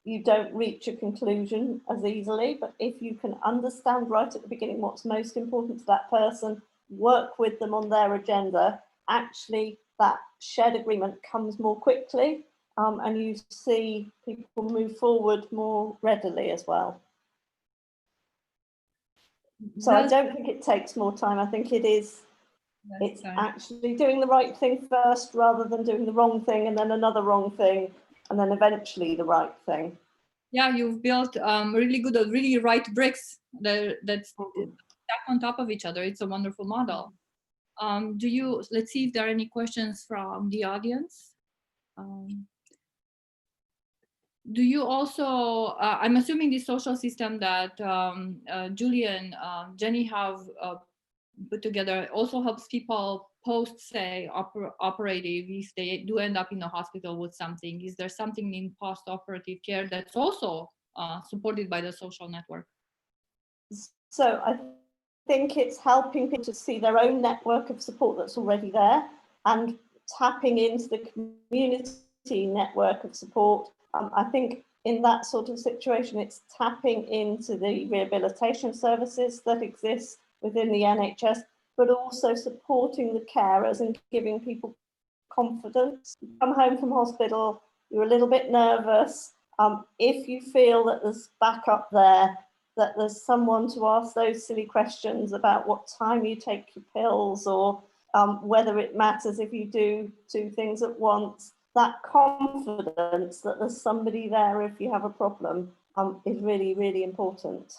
you don't reach a conclusion as easily. But if you can understand right at the beginning what's most important to that person, work with them on their agenda, actually that shared agreement comes more quickly, and you see people move forward more readily as well. So I don't think it takes more time. I think it's actually doing the right thing first, rather than doing the wrong thing and then another wrong thing and then eventually the right thing. Yeah, you've built really right bricks that's stacked on top of each other. It's a wonderful model. Let's see if there are any questions from the audience. Do you also, I'm assuming the social system that Julian, Jenny have put together also helps people post, say, operative, if they do end up in the hospital with something. Is there something in post-operative care that's also supported by the social network? So I think it's helping people to see their own network of support that's already there and tapping into the community network of support. I think in that sort of situation, it's tapping into the rehabilitation services that exist within the NHS, but also supporting the carers and giving people confidence. You come home from hospital, you're a little bit nervous. If you feel that there's backup there, that there's someone to ask those silly questions about what time you take your pills, or whether it matters if you do two things at once, that confidence that there's somebody there if you have a problem is really, really important.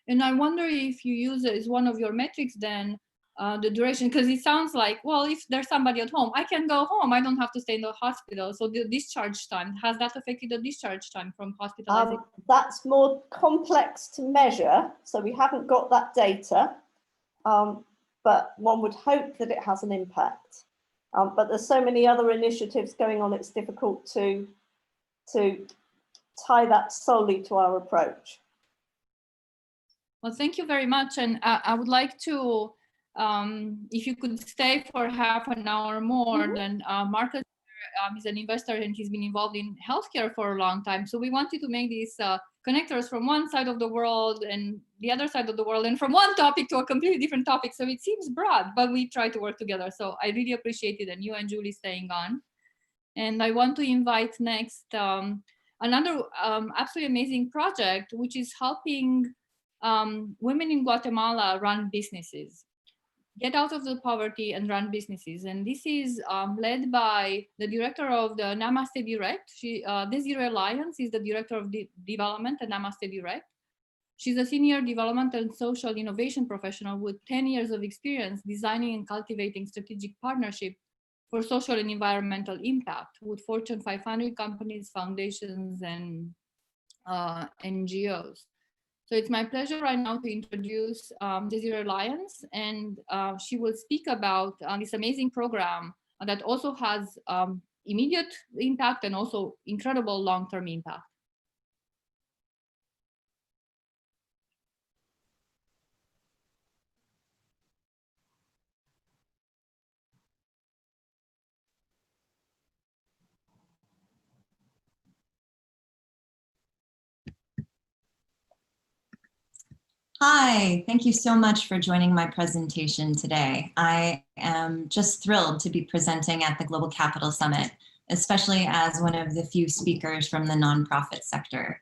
And I wonder if you use it as one of your metrics then, the duration, because it sounds like, well, if there's somebody at home, I can go home. I don't have to stay in the hospital. So the discharge time, has that affected the discharge time from hospitalization? That's more complex to measure. So we haven't got that data, but one would hope that it has an impact. But there's so many other initiatives going on, it's difficult to tie that solely to our approach. Well, thank you very much. And I would like to, if you could stay for half an hour more, then Marcus he's an investor and he's been involved in healthcare for a long time. So we wanted to make these connectors from one side of the world and the other side of the world, and from one topic to a completely different topic. So it seems broad, but we try to work together. So I really appreciate it, and you and Julie staying on. And I want to invite next another absolutely amazing project, which is helping women in Guatemala run businesses, get out of the poverty and run businesses. And this is led by the director of the Namaste Direct. Desiree Lyons is the director of development at Namaste Direct. She's a senior development and social innovation professional with 10 years of experience designing and cultivating strategic partnership for social and environmental impact with Fortune 500 companies, foundations, and NGOs. So it's my pleasure right now to introduce Desiree Lyons, and she will speak about this amazing program that also has immediate impact and also incredible long-term impact. Hi, thank you so much for joining my presentation today. I am just thrilled to be presenting at the Global Capital Summit, especially as one of the few speakers from the nonprofit sector.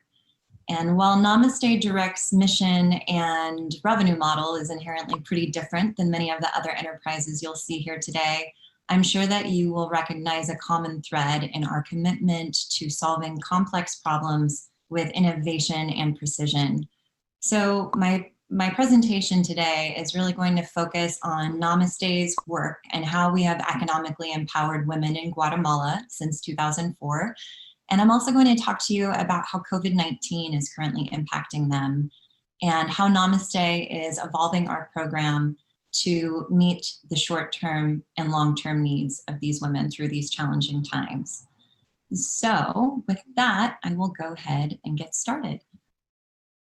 And while Namaste Direct's mission and revenue model is inherently pretty different than many of the other enterprises you'll see here today, I'm sure that you will recognize a common thread in our commitment to solving complex problems with innovation and precision. So my presentation today is really going to focus on Namaste's work and how we have economically empowered women in Guatemala since 2004. And I'm also going to talk to you about how COVID-19 is currently impacting them and how Namaste is evolving our program to meet the short-term and long-term needs of these women through these challenging times. So with that, I will go ahead and get started.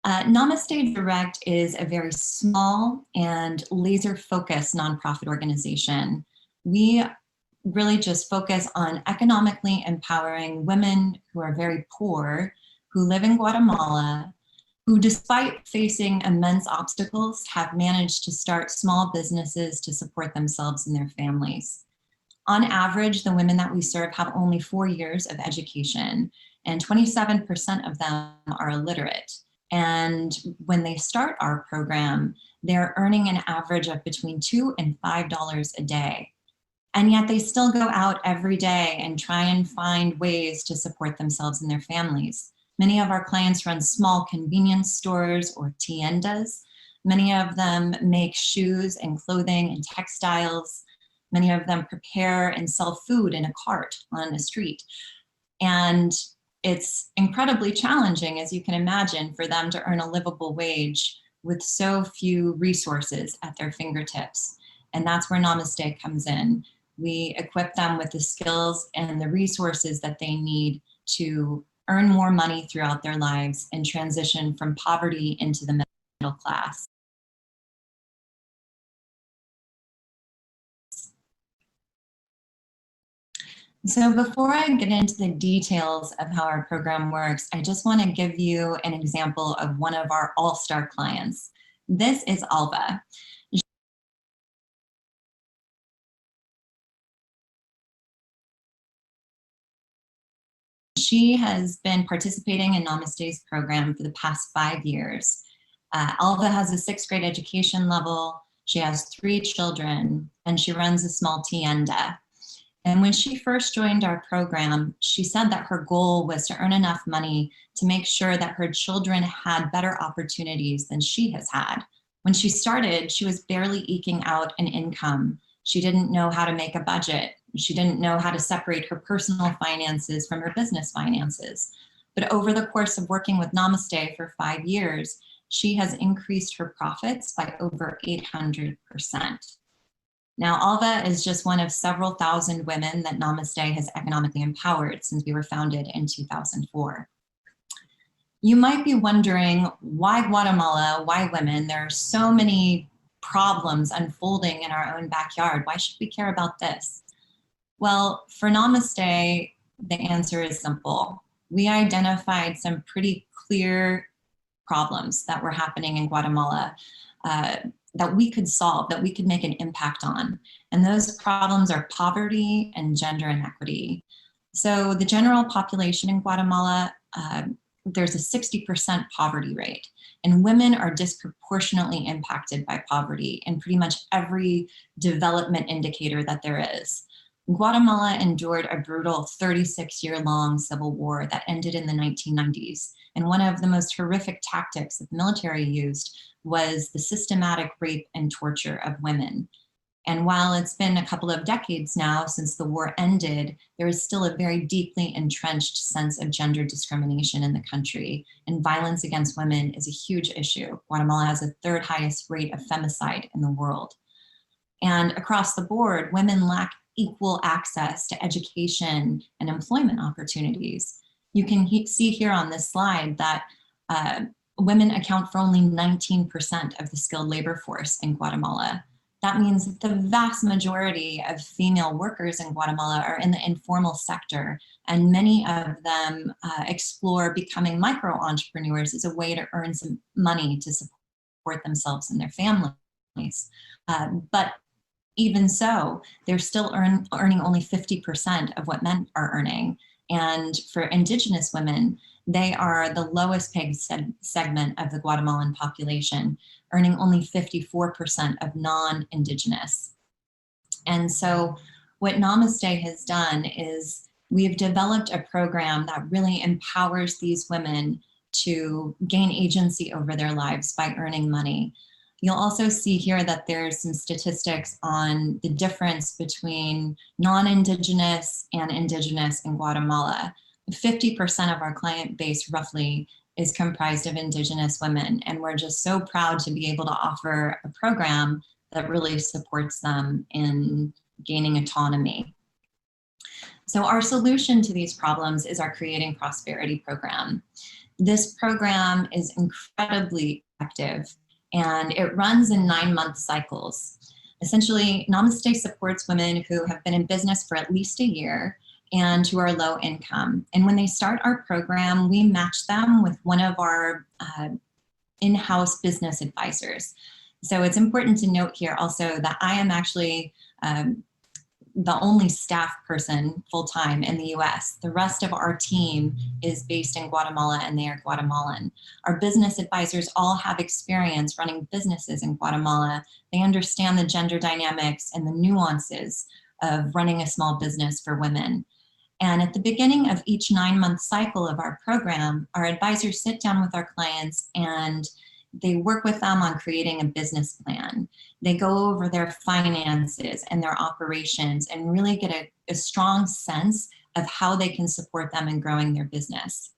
Namaste Direct is a very small and laser-focused nonprofit organization. We really just focus on economically empowering women who are very poor, who live in Guatemala, who despite facing immense obstacles have managed to start small businesses to support themselves and their families. On average, the women that we serve have only 4 years of education, and 27% of them are illiterate. And when they start our program, they're earning an average of between $2 and $5 a day. And yet they still go out every day and try and find ways to support themselves and their families. Many of our clients run small convenience stores or tiendas. Many of them make shoes and clothing and textiles. Many of them prepare and sell food in a cart on the street. And it's incredibly challenging, as you can imagine, for them to earn a livable wage with so few resources at their fingertips. And that's where Namaste comes in. We equip them with the skills and the resources that they need to earn more money throughout their lives and transition from poverty into the middle class. So before I get into the details of how our program works, I just want to give you an example of one of our all-star clients. This is Alva. She has been participating in Namaste's program for the past 5 years. Alva has a 6th grade education level. She has 3 children, and she runs a small tienda. And when she first joined our program, she said that her goal was to earn enough money to make sure that her children had better opportunities than she has had. When she started, she was barely eking out an income. She didn't know how to make a budget. She didn't know how to separate her personal finances from her business finances. But over the course of working with Namaste for 5 years, she has increased her profits by over 800%. Now, Alva is just one of several thousand women that Namaste has economically empowered since we were founded in 2004. You might be wondering, why Guatemala? Why women? There are so many problems unfolding in our own backyard. Why should we care about this? Well, for Namaste, the answer is simple. We identified some pretty clear problems that were happening in Guatemala that we could solve, that we could make an impact on. And those problems are poverty and gender inequity. So the general population in Guatemala, there's a 60% poverty rate, and women are disproportionately impacted by poverty in pretty much every development indicator that there is. Guatemala endured a brutal 36-year-long civil war that ended in the 1990s. And one of the most horrific tactics that the military used was the systematic rape and torture of women. And while it's been a couple of decades now since the war ended, there is still a very deeply entrenched sense of gender discrimination in the country, and violence against women is a huge issue. Guatemala has the third highest rate of femicide in the world. And across the board, women lack equal access to education and employment opportunities. You can see here on this slide that women account for only 19% of the skilled labor force in Guatemala. That means that the vast majority of female workers in Guatemala are in the informal sector, and many of them explore becoming micro-entrepreneurs as a way to earn some money to support themselves and their families. But even so, they're still earning only 50% of what men are earning. And for Indigenous women, they are the lowest paid segment of the Guatemalan population, earning only 54% of non-Indigenous. And so what Namaste has done is we've developed a program that really empowers these women to gain agency over their lives by earning money. You'll also see here that there's some statistics on the difference between non-Indigenous and Indigenous in Guatemala. 50% of our client base roughly is comprised of Indigenous women, and we're just so proud to be able to offer a program that really supports them in gaining autonomy. So our solution to these problems is our Creating Prosperity program. This program is incredibly effective, and it runs in 9-month cycles. Essentially, Namaste supports women who have been in business for at least a year and who are low income. And when they start our program, we match them with one of our in-house business advisors. So it's important to note here also that I am actually the only staff person full-time in the US. The rest of our team is based in Guatemala, and they are Guatemalan. Our business advisors all have experience running businesses in Guatemala. They understand the gender dynamics and the nuances of running a small business for women. And at the beginning of each 9-month cycle of our program, our advisors sit down with our clients and they work with them on creating a business plan. They go over their finances and their operations and really get a strong sense of how they can support them in growing their business.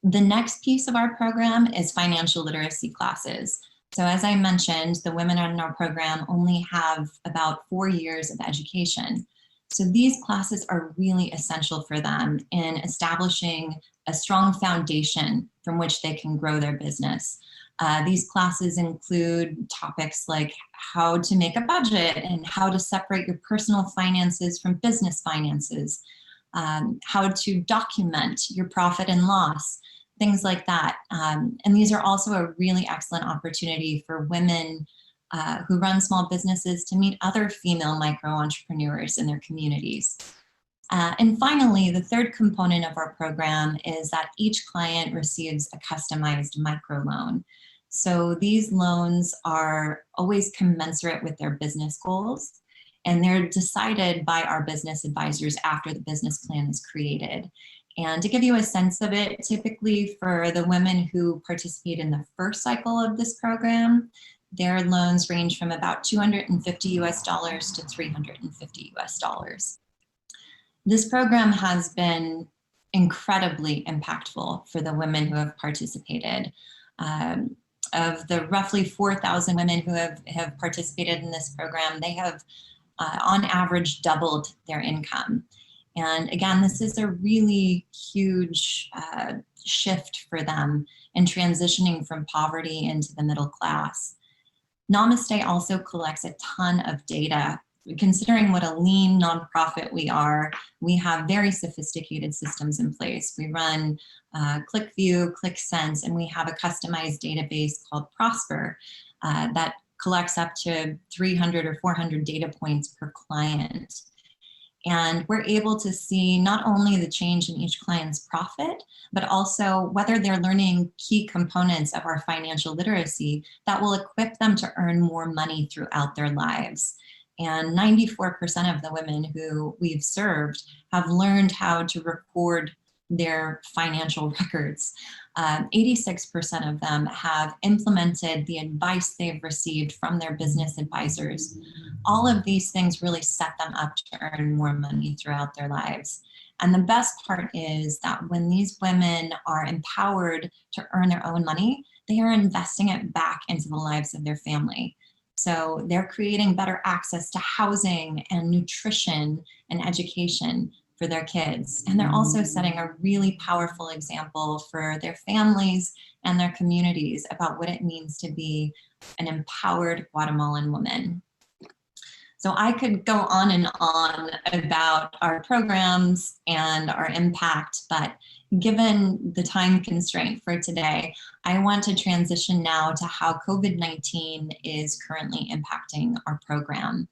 The next piece of our program is financial literacy classes. So as I mentioned, the women in our program only have about 4 years of education. So these classes are really essential for them in establishing a strong foundation from which they can grow their business. These classes include topics like how to make a budget and how to separate your personal finances from business finances, how to document your profit and loss, things like that. And these are also a really excellent opportunity for women who run small businesses to meet other female micro-entrepreneurs in their communities. And finally, the third component of our program is that each client receives a customized microloan. So these loans are always commensurate with their business goals, and they're decided by our business advisors after the business plan is created. And to give you a sense of it, typically for the women who participate in the first cycle of this program, their loans range from about $250 to $350. This program has been incredibly impactful for the women who have participated. Of the roughly 4,000 women who have participated in this program, they have on average doubled their income. And again, this is a really huge shift for them in transitioning from poverty into the middle class. Namaste also collects a ton of data considering what a lean nonprofit we are, we have very sophisticated systems in place. We run ClickView, ClickSense, and we have a customized database called Prosper that collects up to 300 or 400 data points per client. And we're able to see not only the change in each client's profit, but also whether they're learning key components of our financial literacy that will equip them to earn more money throughout their lives. And 94% of the women who we've served have learned how to record their financial records. 86% of them have implemented the advice they've received from their business advisors. All of these things really set them up to earn more money throughout their lives. And the best part is that when these women are empowered to earn their own money, they are investing it back into the lives of their family. So they're creating better access to housing and nutrition and education for their kids. And they're also setting a really powerful example for their families and their communities about what it means to be an empowered Guatemalan woman. So I could go on and on about our programs and our impact, but given the time constraint for today, I want to transition now to how COVID-19 is currently impacting our program.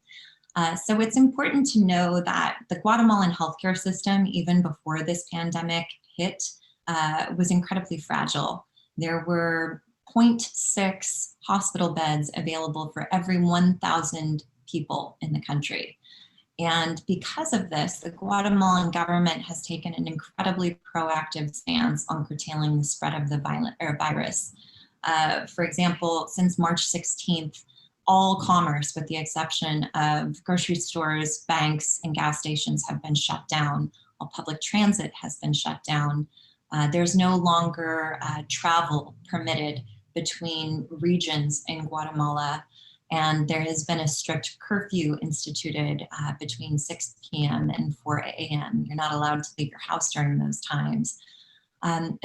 So it's important to know that the Guatemalan healthcare system, even before this pandemic hit, was incredibly fragile. There were 0.6 hospital beds available for every 1,000 people in the country. And because of this, the Guatemalan government has taken an incredibly proactive stance on curtailing the spread of the virus. For example, since March 16th, all commerce, with the exception of grocery stores, banks, and gas stations, have been shut down. All public transit has been shut down. There's no longer travel permitted between regions in Guatemala. And there has been a strict curfew instituted between 6 p.m. and 4 a.m. You're not allowed to leave your house during those times.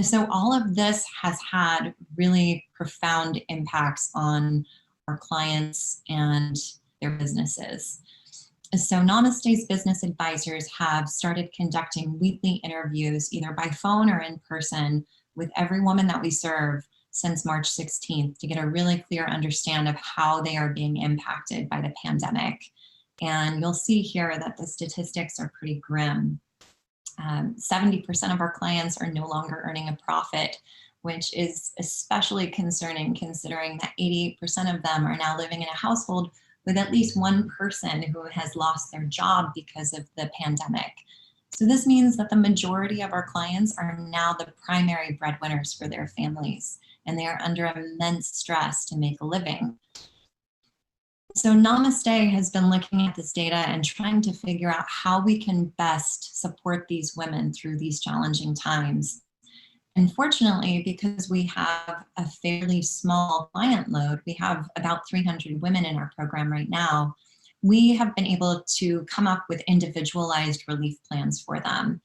So all of this has had really profound impacts on our clients and their businesses. So Namaste's business advisors have started conducting weekly interviews, either by phone or in person, with every woman that we serve since March 16th to get a really clear understanding of how they are being impacted by the pandemic. And you'll see here that the statistics are pretty grim. 70% of our clients are no longer earning a profit, which is especially concerning considering that 88% of them are now living in a household with at least one person who has lost their job because of the pandemic. So this means that the majority of our clients are now the primary breadwinners for their families, and they are under immense stress to make a living. So Namaste has been looking at this data and trying to figure out how we can best support these women through these challenging times. Unfortunately, because we have a fairly small client load, we have about 300 women in our program right now, we have been able to come up with individualized relief plans for them.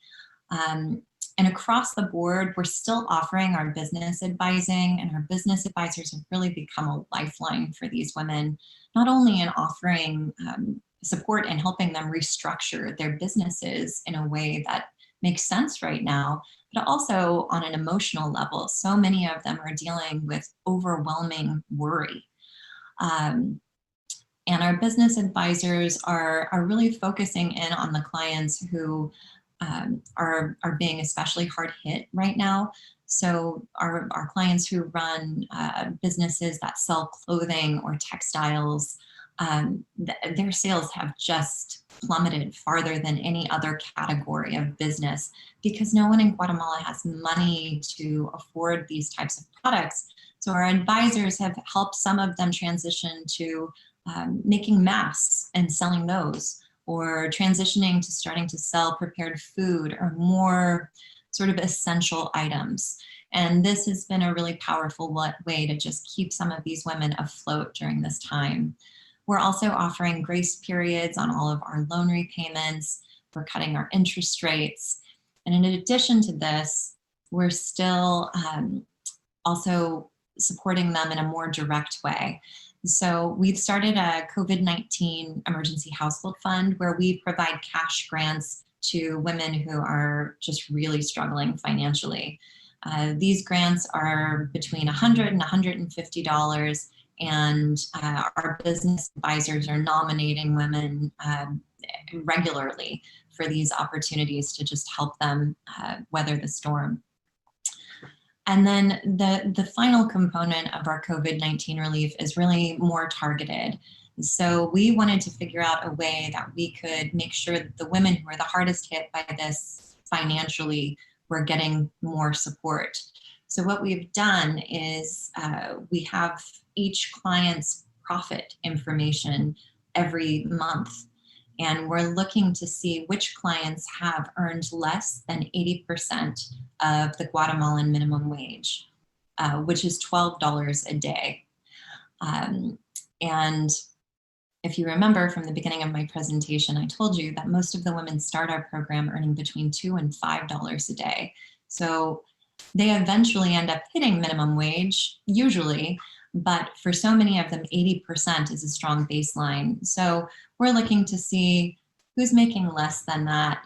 And across the board, we're still offering our business advising, and our business advisors have really become a lifeline for these women, not only in offering support and helping them restructure their businesses in a way that makes sense right now, but also on an emotional level. So many of them are dealing with overwhelming worry. And our business advisors are really focusing in on the clients who are being especially hard hit right now. So our clients who run businesses that sell clothing or textiles, their sales have just plummeted farther than any other category of business because no one in Guatemala has money to afford these types of products. So our advisors have helped some of them transition to making masks and selling those, or transitioning to starting to sell prepared food or more sort of essential items. And this has been a really powerful way to just keep some of these women afloat during this time. We're also offering grace periods on all of our loan repayments. We're cutting our interest rates. And in addition to this, we're still also supporting them in a more direct way. So we've started a COVID-19 emergency household fund where we provide cash grants to women who are just really struggling financially. These grants are between $100 and $150, and our business advisors are nominating women regularly for these opportunities to just help them weather the storm. And then the final component of our COVID-19 relief is really more targeted. So we wanted to figure out a way that we could make sure that the women who are the hardest hit by this financially were getting more support. So what we've done is we have each client's profit information every month. And we're looking to see which clients have earned less than 80% of the Guatemalan minimum wage, which is $12 a day. And if you remember from the beginning of my presentation, I told you that most of the women start our program earning between $2 and $5 a day. So they eventually end up hitting minimum wage, usually, but for so many of them, 80% is a strong baseline. So we're looking to see who's making less than that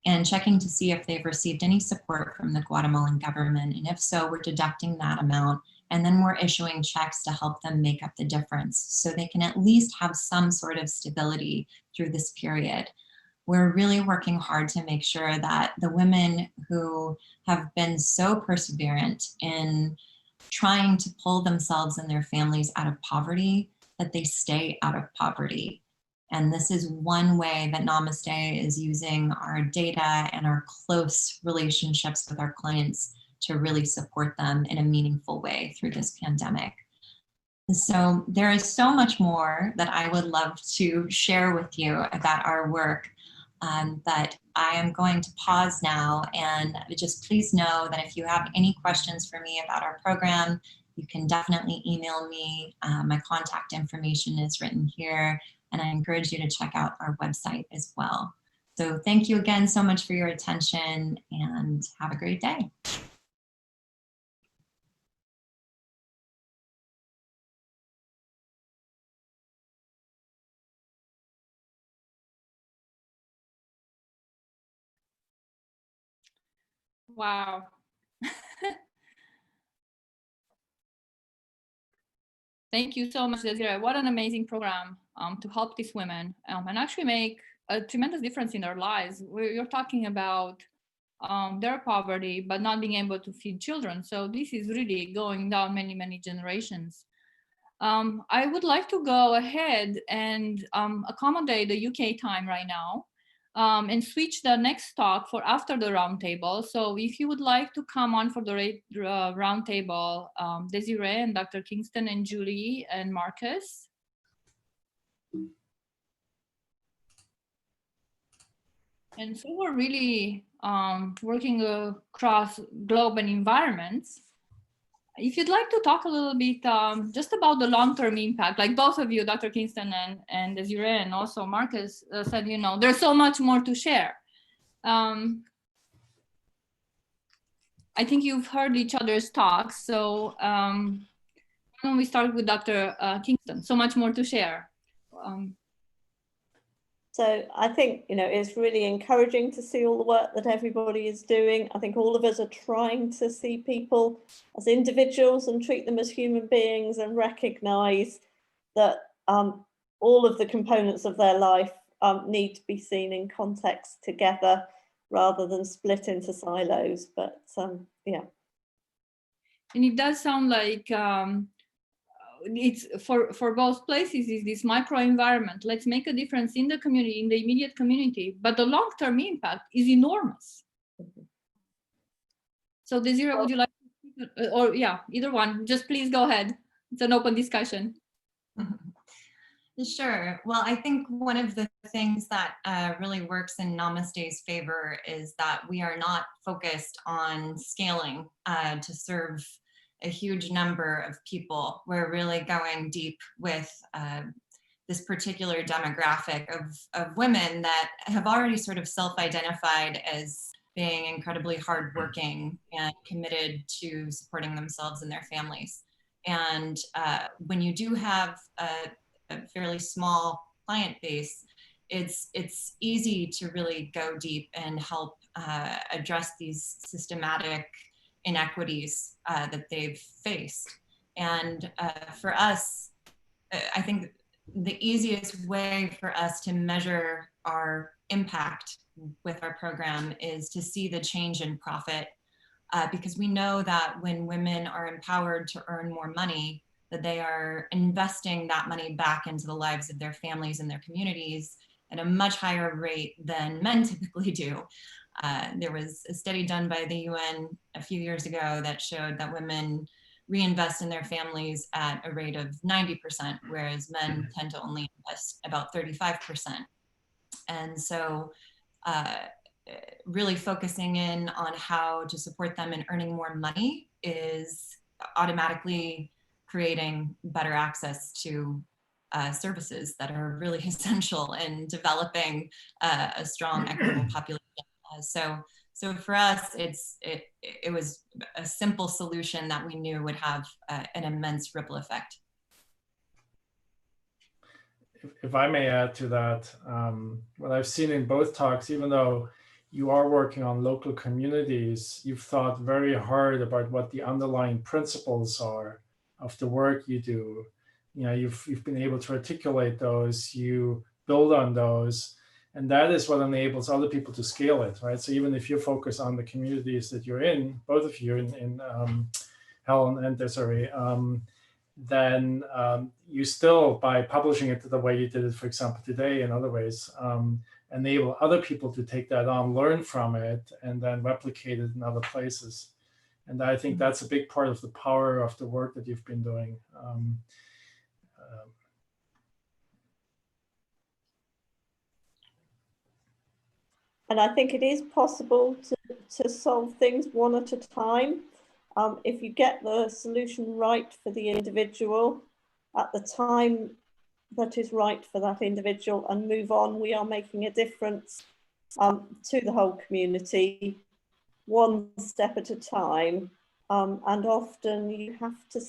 and checking to see if they've received any support from the Guatemalan government. And if so, we're deducting that amount, and then we're issuing checks to help them make up the difference so they can at least have some sort of stability through this period. We're really working hard to make sure that the women who have been so perseverant in trying to pull themselves and their families out of poverty, that they stay out of poverty. And this is one way that Namaste is using our data and our close relationships with our clients to really support them in a meaningful way through this pandemic. So there is so much more that I would love to share with you about our work, but I am going to pause now, and just please know that if you have any questions for me about our program, you can definitely email me. My contact information is written here, and I encourage you to check out our website as well. So thank you again so much for your attention, and have a great day. Wow. Thank you so much, Desiree. What an amazing program to help these women and actually make a tremendous difference in their lives. You're talking about their poverty, but not being able to feed children. So this is really going down many, many generations. I would like to go ahead and accommodate the UK time right now and switch the next talk for after the roundtable. So if you would like to come on for the roundtable, Desiree and Dr. Kingston and Julie and Marcus. And so we're really working across globe and environments. If you'd like to talk a little bit just about the long-term impact, like both of you, Dr. Kingston and Desiree, and also Marcus said, you know, there's so much more to share. I think you've heard each other's talks, so why don't we start with Dr. Kingston? So much more to share. So I think, you know, it's really encouraging to see all the work that everybody is doing. I think all of us are trying to see people as individuals and treat them as human beings and recognise that all of the components of their life need to be seen in context together rather than split into silos. But yeah. And it does sound like it's for both places is this micro environment. Let's make a difference in the community, in the immediate community, but the long-term impact is enormous. So Desiree, would you like to, or yeah, either one, just please go ahead. It's an open discussion. Sure. Well, I think one of the things that really works in Namaste's favor is that we are not focused on scaling to serve a huge number of people. We're really going deep with this particular demographic of women that have already sort of self-identified as being incredibly hardworking and committed to supporting themselves and their families. And when you do have a fairly small client base, it's easy to really go deep and help address these systematic inequities that they've faced. And for us, I think the easiest way for us to measure our impact with our program is to see the change in profit, because we know that when women are empowered to earn more money, that they are investing that money back into the lives of their families and their communities at a much higher rate than men typically do. There was a study done by the UN a few years ago that showed that women reinvest in their families at a rate of 90%, whereas men tend to only invest about 35%. And so really focusing in on how to support them in earning more money is automatically creating better access to services that are really essential in developing a strong, equitable population. So for us, it was a simple solution that we knew would have an immense ripple effect. If I may add to that, what I've seen in both talks, even though you are working on local communities, you've thought very hard about what the underlying principles are of the work you do. You know, you've been able to articulate those, you build on those, and that is what enables other people to scale it, right? So even if you focus on the communities that you're in, both of you in Helen and Desiree, then you still, by publishing it the way you did it, for example, today and other ways, enable other people to take that on, learn from it, and then replicate it in other places. And I think that's a big part of the power of the work that you've been doing. And I think it is possible to solve things one at a time. If you get the solution right for the individual at the time that is right for that individual and move on, we are making a difference to the whole community, one step at a time. And often you have to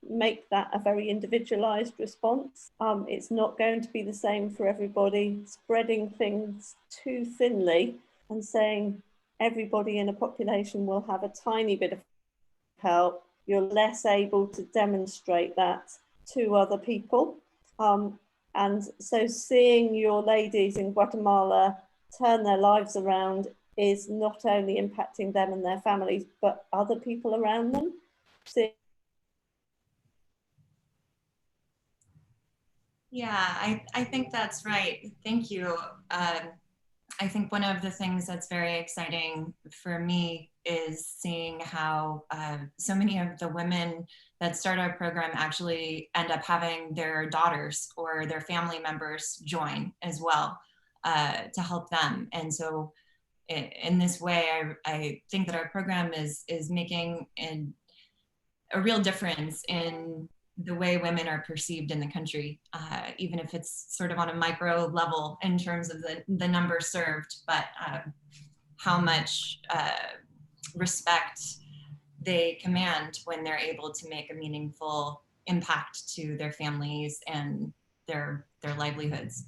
make that a very individualized response. It's not going to be the same for everybody. Spreading things too thinly and saying everybody in a population will have a tiny bit of help, you're less able to demonstrate that to other people. And so seeing your ladies in Guatemala turn their lives around is not only impacting them and their families, but other people around them. Yeah, I think that's right. Thank you. I think one of the things that's very exciting for me is seeing how so many of the women that start our program actually end up having their daughters or their family members join as well to help them. And so in this way, I think that our program is making a real difference in the way women are perceived in the country, even if it's sort of on a micro level in terms of the number served, but how much respect they command when they're able to make a meaningful impact to their families and their livelihoods.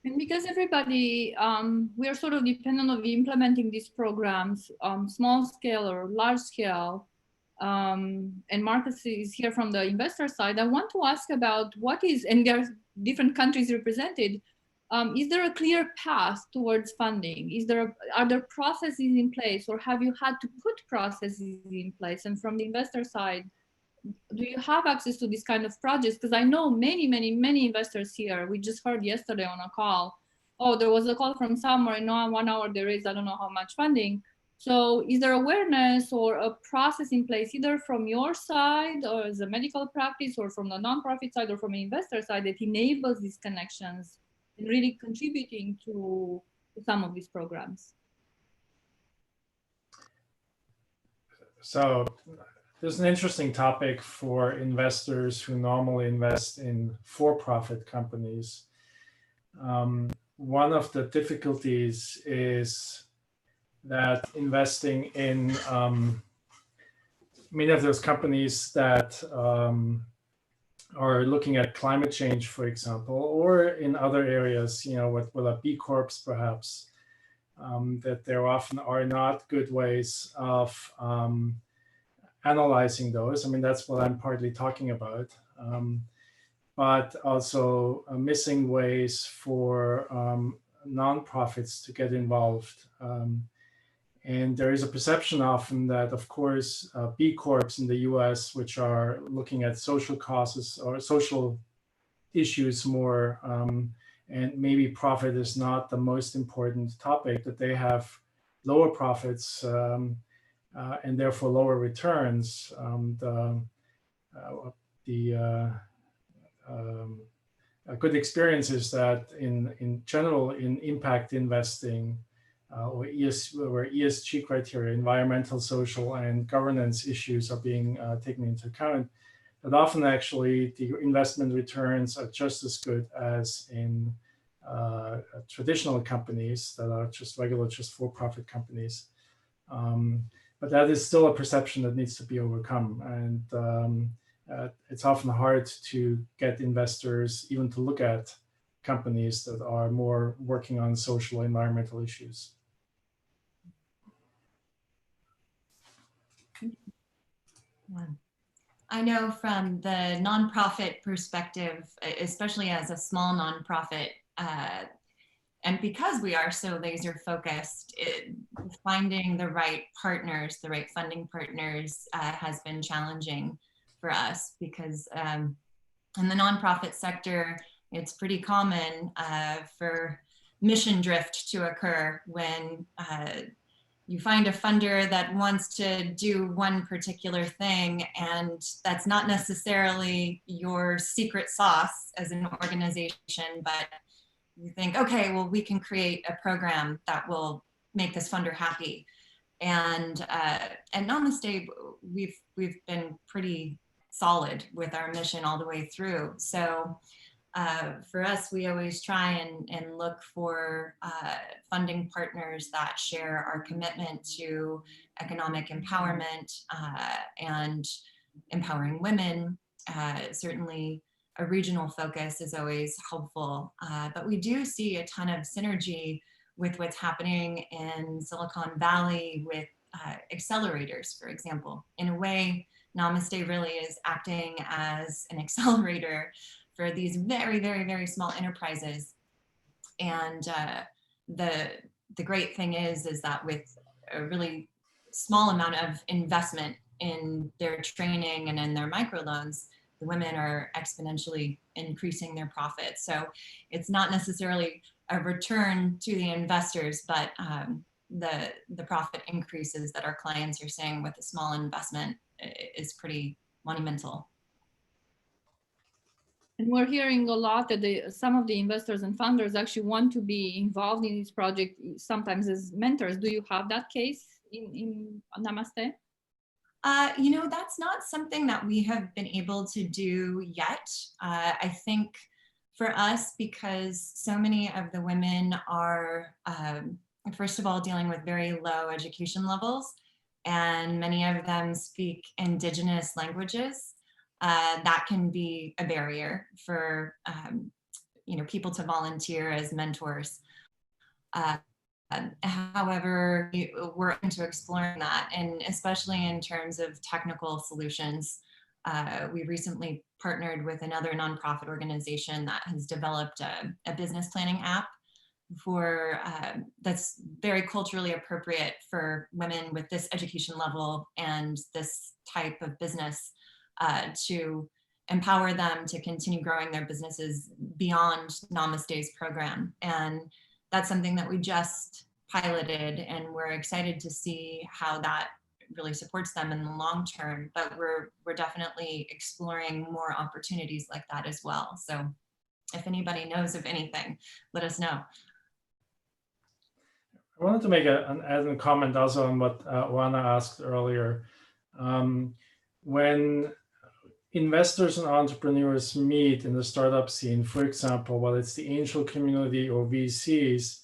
And because everybody, we're sort of dependent on implementing these programs, small scale or large scale, and Marcus is here from the investor side, I want to ask about what is, and there are different countries represented, is there a clear path towards funding? Are there processes in place, or have you had to put processes in place? And from the investor side, do you have access to this kind of projects? Because I know many investors here. We just heard yesterday on a call, oh, there was a call from somewhere, in 1 hour there is, I don't know how much funding. So is there awareness or a process in place, either from your side or as a medical practice, or from the nonprofit side, or from the investor side, that enables these connections and really contributing to some of these programs? So this is an interesting topic for investors who normally invest in for-profit companies. One of the difficulties is that investing in many of those companies that are looking at climate change, for example, or in other areas, with B Corps perhaps, that there often are not good ways of analyzing those. I mean, that's what I'm partly talking about. But also missing ways for nonprofits to get involved. And there is a perception often that, of course, B Corps in the US, which are looking at social causes or social issues more, and maybe profit is not the most important topic, that they have lower profits and therefore lower returns. A good experience is that in general, in impact investing, where ESG criteria, environmental, social, and governance issues are being taken into account, that often actually the investment returns are just as good as in traditional companies that are just regular, just for-profit companies. But that is still a perception that needs to be overcome. And it's often hard to get investors even to look at companies that are more working on social and environmental issues. I know from the nonprofit perspective, especially as a small nonprofit, and because we are so laser focused, finding the right partners, the right funding partners has been challenging for us, because in the nonprofit sector, it's pretty common for mission drift to occur when you find a funder that wants to do one particular thing, and that's not necessarily your secret sauce as an organization, but you think, okay, well, we can create a program that will make this funder happy. And Namaste, we've been pretty solid with our mission all the way through. So for us, we always try and look for funding partners that share our commitment to economic empowerment and empowering women. Certainly a regional focus is always helpful, but we do see a ton of synergy with what's happening in Silicon Valley with accelerators, for example. In a way, Namaste really is acting as an accelerator for these very, very, very small enterprises. And the great thing is that with a really small amount of investment in their training and in their microloans, the women are exponentially increasing their profits. So it's not necessarily a return to the investors, but the profit increases that our clients are seeing with a small investment is pretty monumental. And we're hearing a lot that some of the investors and funders actually want to be involved in this project, sometimes as mentors. Do you have that case in Namaste? You know, that's not something that we have been able to do yet. I think for us, because so many of the women are, first of all, dealing with very low education levels, and many of them speak indigenous languages, that can be a barrier for people to volunteer as mentors. However, we're open to exploring that, and especially in terms of technical solutions. We recently partnered with another nonprofit organization that has developed a business planning app for that's very culturally appropriate for women with this education level and this type of business, to empower them to continue growing their businesses beyond Namaste's program. And that's something that we just piloted, and we're excited to see how that really supports them in the long term. But we're definitely exploring more opportunities like that as well. So if anybody knows of anything, let us know. I wanted to make an added comment also on what Juana asked earlier. When investors and entrepreneurs meet in the startup scene, for example, whether it's the angel community or VCs,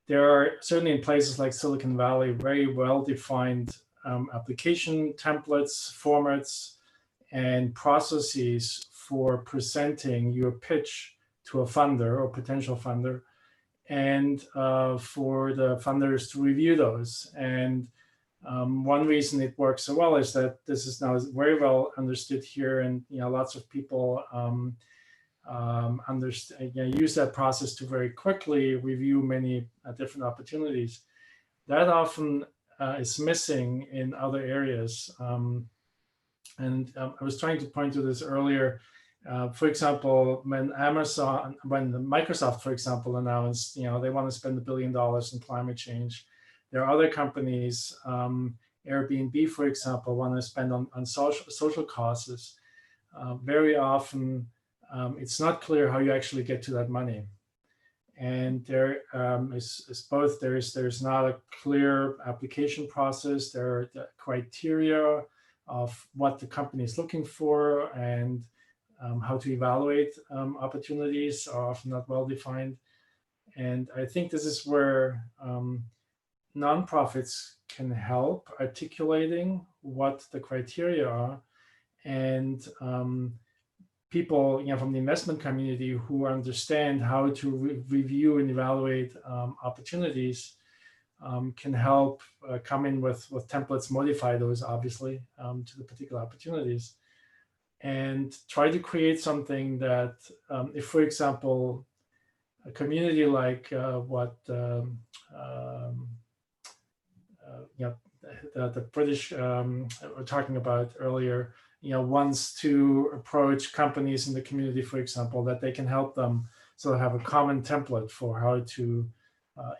there are certainly in places like Silicon Valley very well-defined application templates, formats, and processes for presenting your pitch to a funder or potential funder, and for the funders to review those. And one reason it works so well is that this is now very well understood here, and lots of people use that process to very quickly review many different opportunities. That often is missing in other areas. And I was trying to point to this earlier. For example, when Microsoft, for example, announced, they want to spend $1 billion in climate change, there are other companies, Airbnb, for example, want to spend on social causes. Very often, it's not clear how you actually get to that money. And there is both, there's not a clear application process, there are the criteria of what the company is looking for, and how to evaluate opportunities are often not well defined. And I think this is where nonprofits can help articulating what the criteria are, and people from the investment community who understand how to review and evaluate opportunities can help come in with templates, modify those obviously to the particular opportunities, and try to create something that if, for example, a community like what the British were talking about earlier, wants to approach companies in the community, for example, that they can help them sort of have a common template for how to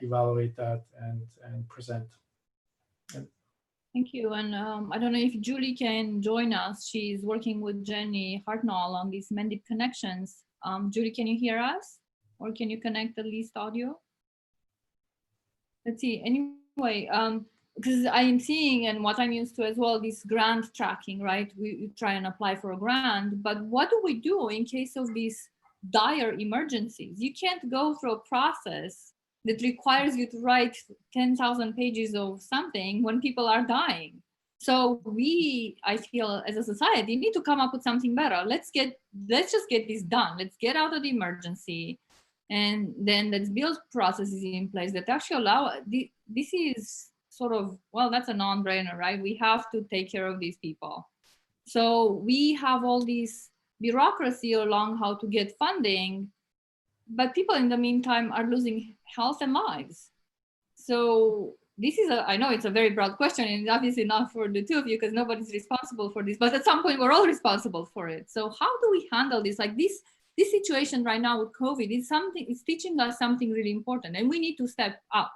evaluate that and present. Thank you. And I don't know if Julie can join us. She's working with Jenny Hartnell on these mended connections. Julie, can you hear us? Or can you connect at least audio? Let's see. Anyway, because I am seeing, and what I'm used to as well, this grant tracking, right? We try and apply for a grant, but what do we do in case of these dire emergencies? You can't go through a process that requires you to write 10,000 pages of something when people are dying. So I feel as a society, need to come up with something better. Let's just get this done. Let's get out of the emergency, and then let's build processes in place that actually allow, this is sort of, well, that's a non-brainer, right? We have to take care of these people. So we have all this bureaucracy along how to get funding, but people in the meantime are losing health and lives. So this is I know it's a very broad question, and it's obviously not for the two of you because nobody's responsible for this, but at some point we're all responsible for it. So how do we handle this? Like this situation right now with COVID is it's teaching us something really important, and we need to step up.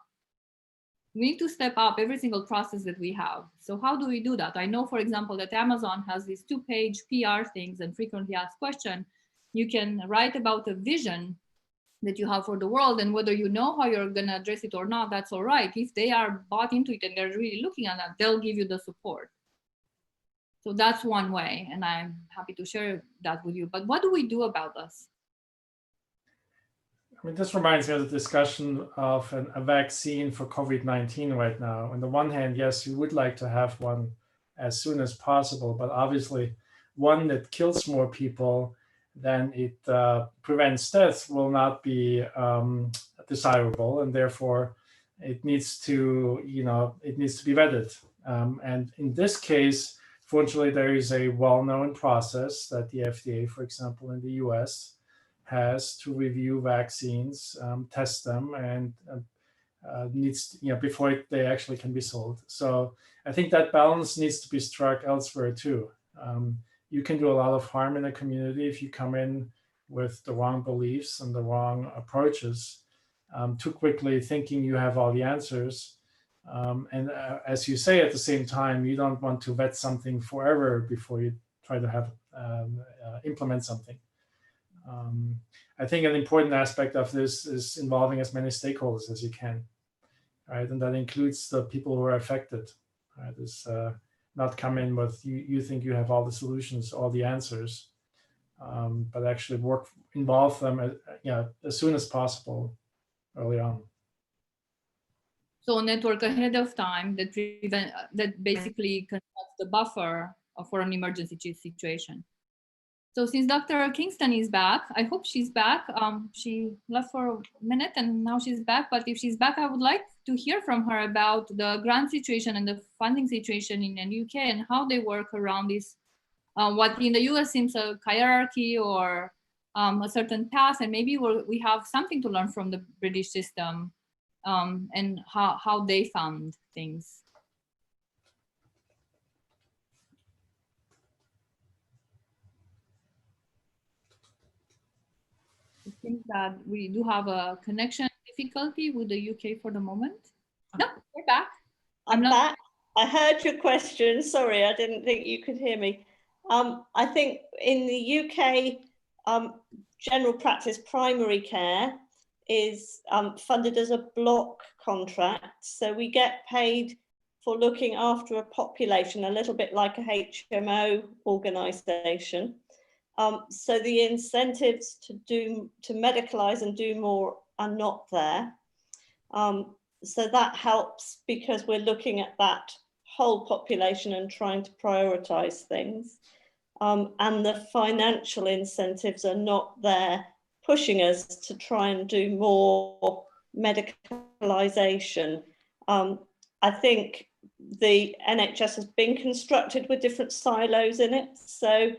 We need to step up every single process that we have. So how do we do that? I know, for example, that Amazon has these 2-page PR things and frequently asked questions. You can write about a vision that you have for the world, and whether you know how you're going to address it or not, that's all right. If they are bought into it and they're really looking at that, they'll give you the support. So that's one way, and I'm happy to share that with you. But what do we do about this? I mean, this reminds me of the discussion of a vaccine for COVID-19 right now. On the one hand, yes, you would like to have one as soon as possible, but obviously one that kills more people than it prevents death will not be desirable, and therefore it needs to, it needs to be vetted. And in this case, fortunately, there is a well-known process that the FDA, for example, in the US, has to review vaccines, test them, and needs, before they actually can be sold. So I think that balance needs to be struck elsewhere too. You can do a lot of harm in a community if you come in with the wrong beliefs and the wrong approaches, too quickly thinking you have all the answers. And as you say, at the same time, you don't want to vet something forever before you try to have implement something. I think an important aspect of this is involving as many stakeholders as you can, right? And that includes the people who are affected, right? This, not come in with you think you have all the solutions, all the answers, but actually involve them as soon as possible early on. So a network ahead of time that basically constructs the buffer for an emergency situation. So since Dr. Kingston is back, I hope she's back. She left for a minute and now she's back. But if she's back, I would like to hear from her about the grant situation and the funding situation in the UK and how they work around this. What in the US seems a hierarchy or a certain path, and maybe we have something to learn from the British system and how they fund things. I think that we do have a connection difficulty with the UK for the moment. No, we're back. I'm back. I heard your question. Sorry, I didn't think you could hear me. I think in the UK, general practice primary care is funded as a block contract. So we get paid for looking after a population, a little bit like a HMO organisation. So the incentives to medicalise and do more are not there. So that helps because we're looking at that whole population and trying to prioritise things. And the financial incentives are not there pushing us to try and do more medicalisation. I think the NHS has been constructed with different silos in it. So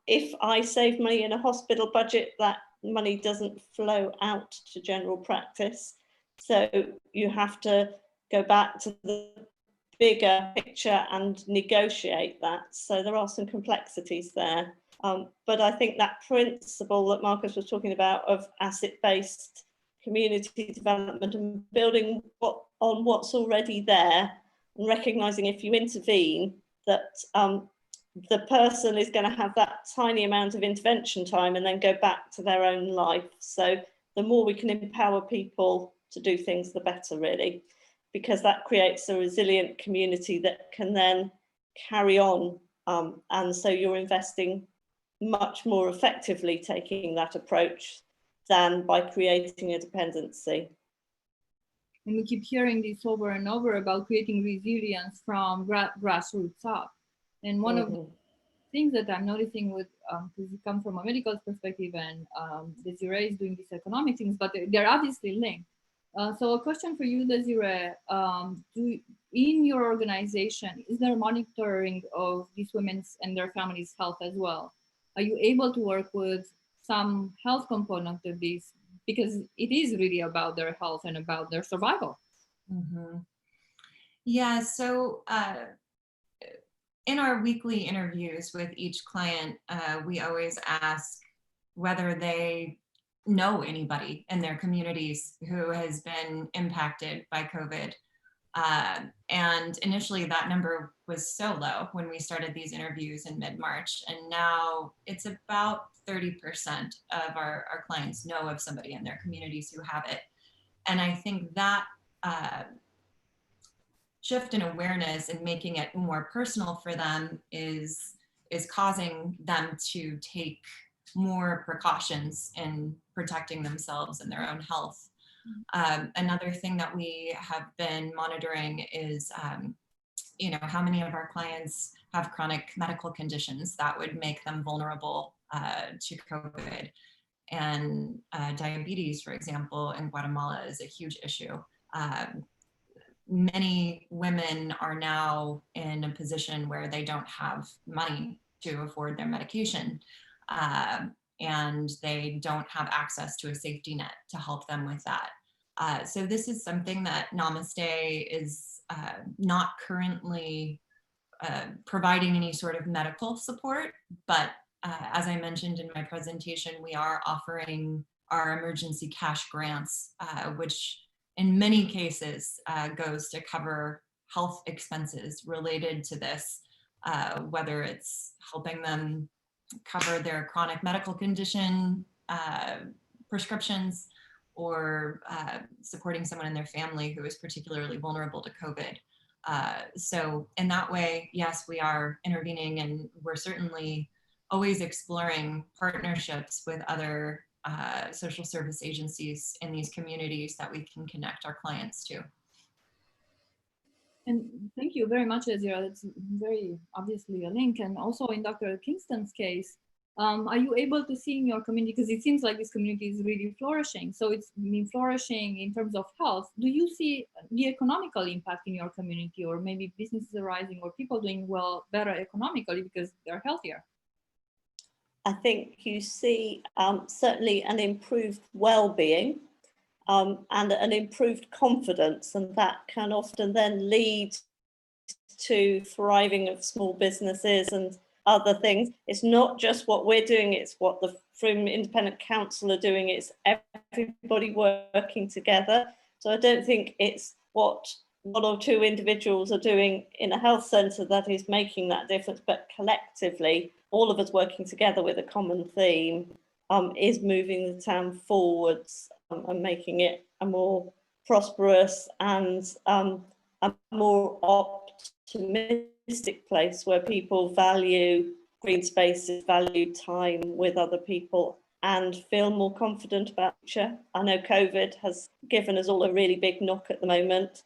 if I save money in a hospital budget, that money doesn't flow out to general practice. So you have to go back to the bigger picture and negotiate that. So there are some complexities there. But I think that principle that Marcus was talking about of asset-based community development and building on what's already there and recognising if you intervene that the person is going to have that tiny amount of intervention time and then go back to their own life. So the more we can empower people to do things, the better, really, because that creates a resilient community that can then carry on. And so you're investing much more effectively taking that approach than by creating a dependency. And we keep hearing this over and over about creating resilience from grassroots up. And one of the things that I'm noticing with, because you come from a medical perspective and Desiree is doing these economic things, but they're obviously linked. So a question for you, Desiree, in your organization, is there monitoring of these women's and their families' health as well? Are you able to work with some health component of this? Because it is really about their health and about their survival. Mm-hmm. Yeah, so in our weekly interviews with each client, we always ask whether they know anybody in their communities who has been impacted by COVID. And initially that number was so low when we started these interviews in mid-March, and now it's about 30% of our clients know of somebody in their communities who have it. And I think that shift in awareness and making it more personal for them is causing them to take more precautions in protecting themselves and their own health. Another thing that we have been monitoring is, how many of our clients have chronic medical conditions that would make them vulnerable to COVID. And diabetes, for example, in Guatemala is a huge issue. Many women are now in a position where they don't have money to afford their medication. And they don't have access to a safety net to help them with that. So this is something that Namaste is not currently providing any sort of medical support, but as I mentioned in my presentation, we are offering our emergency cash grants, which in many cases goes to cover health expenses related to this, whether it's helping them cover their chronic medical condition prescriptions or supporting someone in their family who is particularly vulnerable to COVID. So in that way, yes, we are intervening, and we're certainly always exploring partnerships with other social service agencies in these communities that we can connect our clients to. And thank you very much, Ezra. That's very obviously a link. And also in Dr. Kingston's case, are you able to see in your community, because it seems like this community is really flourishing. So it's been flourishing in terms of health. Do you see the economical impact in your community, or maybe businesses arising or people doing well, better economically because they're healthier? I think you see certainly an improved well-being and an improved confidence, and that can often then lead to thriving of small businesses and other things. It's not just what we're doing, it's what the Froome Independent Council are doing, it's everybody working together. So I don't think it's what one or two individuals are doing in a health centre that is making that difference, but collectively, all of us working together with a common theme is moving the town forwards and making it a more prosperous and a more optimistic place where people value green spaces, value time with other people, and feel more confident about the future. I know COVID has given us all a really big knock at the moment.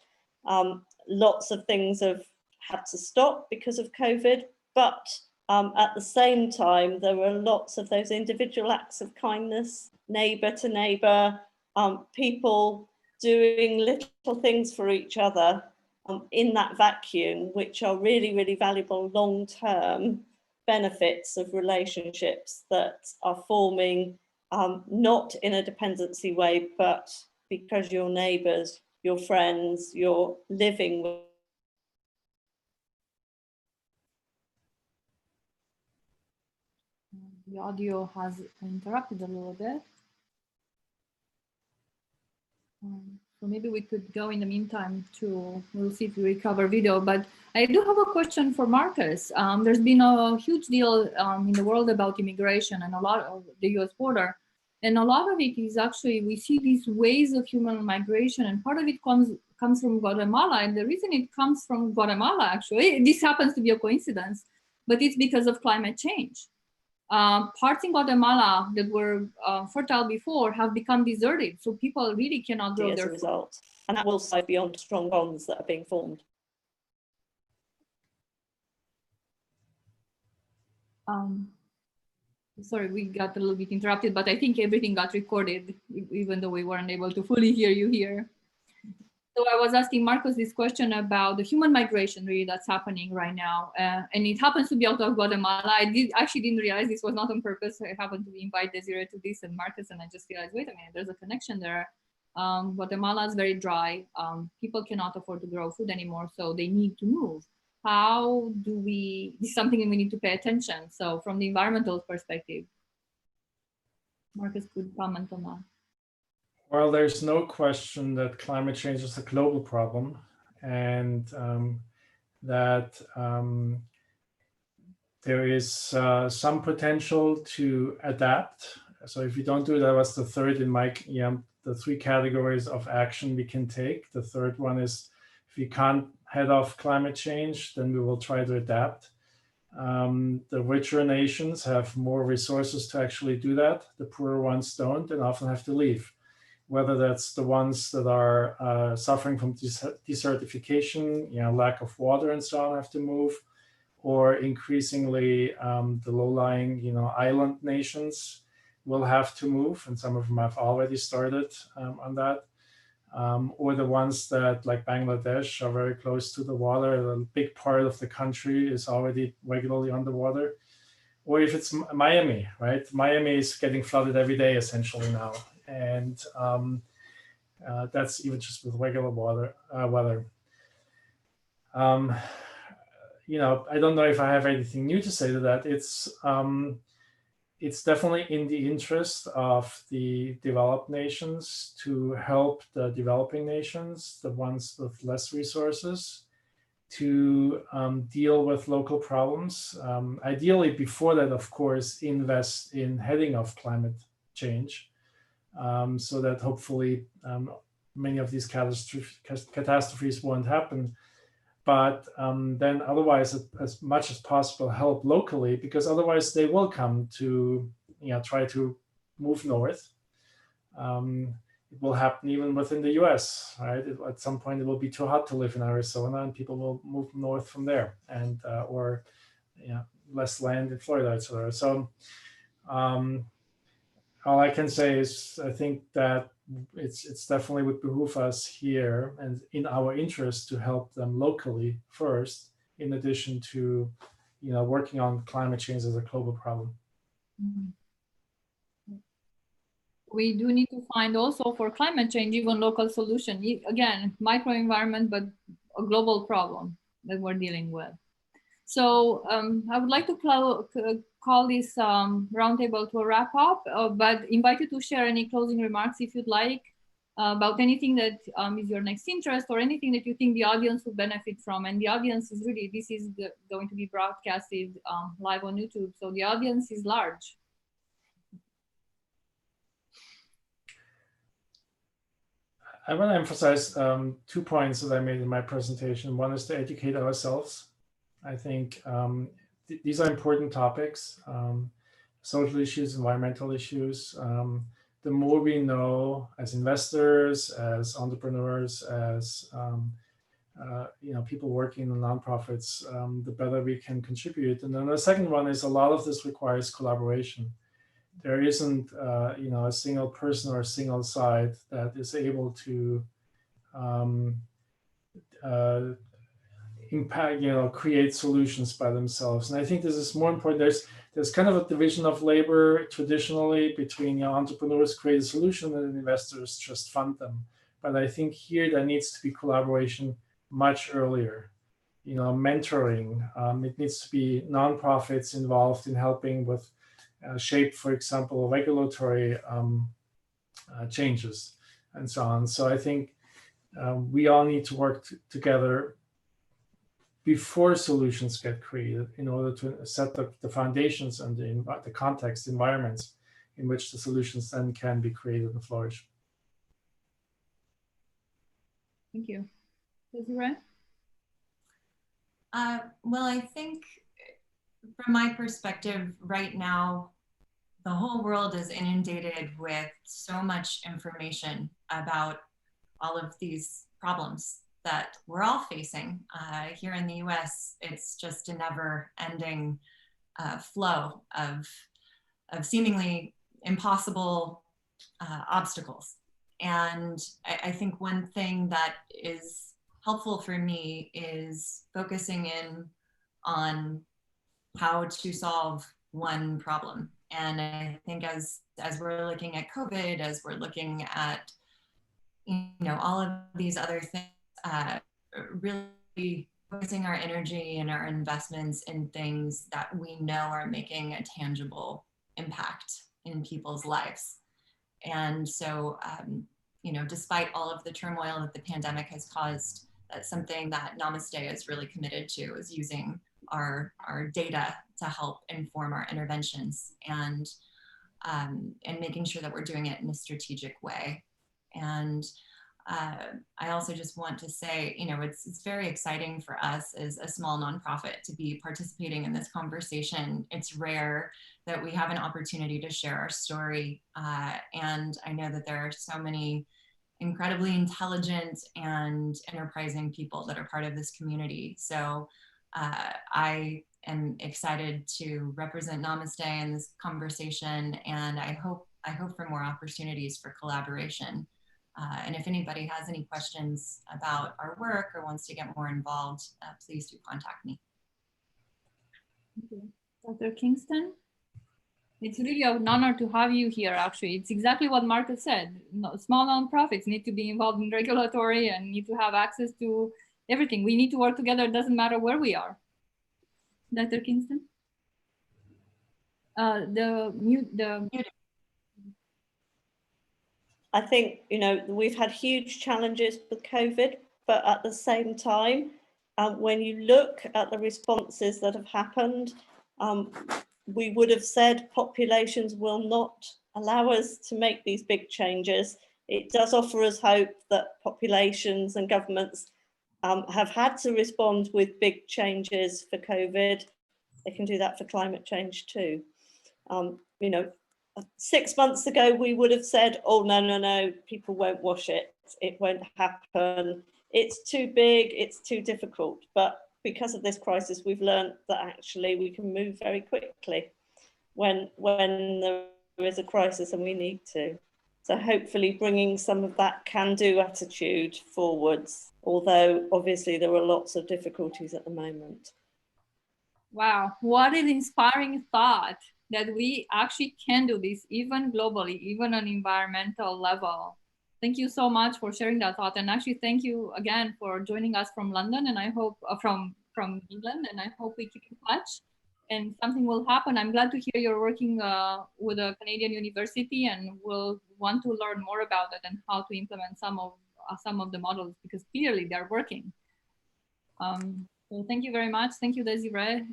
Lots of things have had to stop because of COVID, but at the same time, there were lots of those individual acts of kindness, neighbour to neighbour, people doing little things for each other in that vacuum, which are really, really valuable long-term benefits of relationships that are forming not in a dependency way, but because your neighbours, your friends, you're living with. The audio has interrupted a little bit. So maybe we could go in the meantime to, we'll see if we recover video, but I do have a question for Marcus. There's been a huge deal in the world about immigration and a lot of the US border. And a lot of it is actually, we see these waves of human migration, and part of it comes from Guatemala. And the reason it comes from Guatemala, actually, this happens to be a coincidence, but it's because of climate change. Parts in Guatemala that were fertile before have become deserted, so people really cannot grow their result, and that will slide beyond strong bonds that are being formed. Sorry, we got a little bit interrupted, but I think everything got recorded, even though we weren't able to fully hear you here. So I was asking Marcus this question about the human migration really that's happening right now. And it happens to be out of Guatemala. I actually didn't realize this was not on purpose. I happened to invite Desiree to this and Marcus, and I just realized, wait a minute, there's a connection there. Guatemala is very dry. People cannot afford to grow food anymore, so they need to move. How do we, this is something we need to pay attention. So from the environmental perspective, Marcus could comment on that. Well, there's no question that climate change is a global problem, and that there is some potential to adapt. So if you don't do that, was the third in my, the three categories of action we can take. The third one is, if we can't head off climate change, then we will try to adapt. The richer nations have more resources to actually do that. The poorer ones don't and often have to leave. Whether that's the ones that are suffering from desertification, lack of water and so on, have to move, or increasingly the low-lying, island nations will have to move, and some of them have already started on that, or the ones that, like Bangladesh, are very close to the water. A big part of the country is already regularly underwater. Or if it's Miami, right? Miami is getting flooded every day essentially now. And that's even just with regular weather. I don't know if I have anything new to say to that. It's definitely in the interest of the developed nations to help the developing nations, the ones with less resources, to deal with local problems. Ideally, before that, of course, invest in heading off climate change. So that hopefully many of these catastrophes won't happen. But then otherwise, as much as possible, help locally, because otherwise they will come to try to move north. it will happen even within the US, right? At some point, it will be too hot to live in Arizona, and people will move north from there, and or less land in Florida, etc. So all I can say is I think that it's definitely would behoove us here and in our interest to help them locally first, in addition to working on climate change as a global problem. We do need to find also for climate change even local solution. Again, microenvironment, but a global problem that we're dealing with. So I would like to call this roundtable to a wrap up, but invite you to share any closing remarks if you'd like about anything that is your next interest or anything that you think the audience will benefit from. And the audience is really, this is going to be broadcasted live on YouTube. So the audience is large. I want to emphasize 2 points that I made in my presentation. One is to educate ourselves. I think these are important topics, social issues, environmental issues. The more we know as investors, as entrepreneurs, as people working in nonprofits, the better we can contribute. And then the second one is a lot of this requires collaboration. There isn't a single person or a single side that is able to impact, create solutions by themselves. And I think this is more important. There's kind of a division of labor traditionally between entrepreneurs create a solution and investors just fund them. But I think here there needs to be collaboration much earlier. Mentoring. It needs to be nonprofits involved in helping with shape, for example, regulatory changes and so on. So I think we all need to work together before solutions get created in order to set the foundations and the context environments in which the solutions then can be created and flourish. Thank you. Desiree? Well, I think from my perspective right now, the whole world is inundated with so much information about all of these problems that we're all facing. Here in the US, it's just a never-ending flow of seemingly impossible obstacles. And I think one thing that is helpful for me is focusing in on how to solve one problem. And I think as we're looking at COVID, as we're looking at all of these other things, really focusing our energy and our investments in things that we know are making a tangible impact in people's lives. And so, despite all of the turmoil that the pandemic has caused, that's something that Namaste is really committed to, is using our data to help inform our interventions and making sure that we're doing it in a strategic way. And I also just want to say, it's very exciting for us as a small nonprofit to be participating in this conversation. It's rare that we have an opportunity to share our story. And I know that there are so many incredibly intelligent and enterprising people that are part of this community. So I am excited to represent Namaste in this conversation, and I hope for more opportunities for collaboration. And if anybody has any questions about our work or wants to get more involved, please do contact me. Thank you. Dr. Kingston? It's really an honor to have you here, actually. It's exactly what Marcus said. Small nonprofits need to be involved in regulatory and need to have access to everything. We need to work together. It doesn't matter where we are. Dr. Kingston? I think, we've had huge challenges with COVID, but at the same time, when you look at the responses that have happened, we would have said populations will not allow us to make these big changes. It does offer us hope that populations and governments have had to respond with big changes for COVID. They can do that for climate change too. 6 months ago, we would have said, oh, no, people won't wash it. It won't happen. It's too big, it's too difficult. But because of this crisis, we've learned that actually we can move very quickly when there is a crisis and we need to. So hopefully bringing some of that can-do attitude forwards, although obviously there are lots of difficulties at the moment. Wow, what an inspiring thought that we actually can do this even globally, even on environmental level. Thank you so much for sharing that thought. And actually, thank you again for joining us from London, and I hope from England, and I hope we keep in touch and something will happen. I'm glad to hear you're working with a Canadian university, and we'll want to learn more about it and how to implement some of the models, because clearly they're working. So thank you very much. Thank you, Desiree.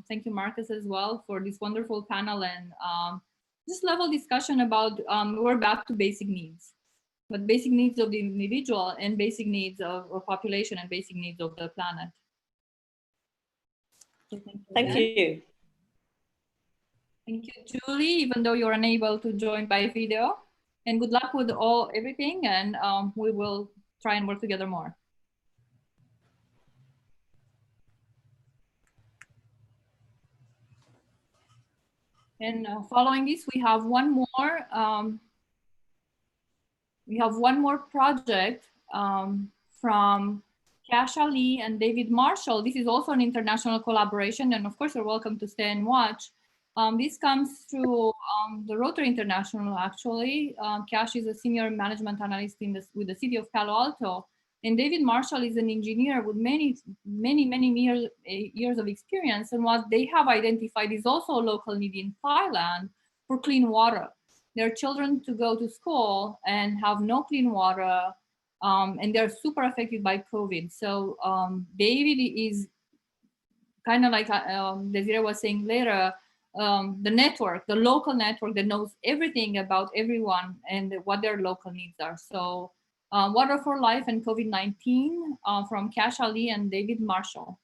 Thank you, Marcus, as well, for this wonderful panel and this level discussion about we're back to basic needs, but basic needs of the individual and basic needs of population and basic needs of the planet. So thank you. Thank you, Julie, even though you're unable to join by video. And good luck with everything, and we will try and work together more. And following this, we have one more. We have one more project from Kash Ali and David Marshall. This is also an international collaboration, and of course, you're welcome to stay and watch. This comes through the Rotary International, actually. Kash is a senior management analyst with the city of Palo Alto. And David Marshall is an engineer with many years of experience. And what they have identified is also a local need in Thailand for clean water. There are children to go to school and have no clean water, and they're super affected by COVID. So David is kind of like Desiree was saying later, the network, the local network that knows everything about everyone and what their local needs are. So Water for Life and COVID-19 from Kash Ali and David Marshall.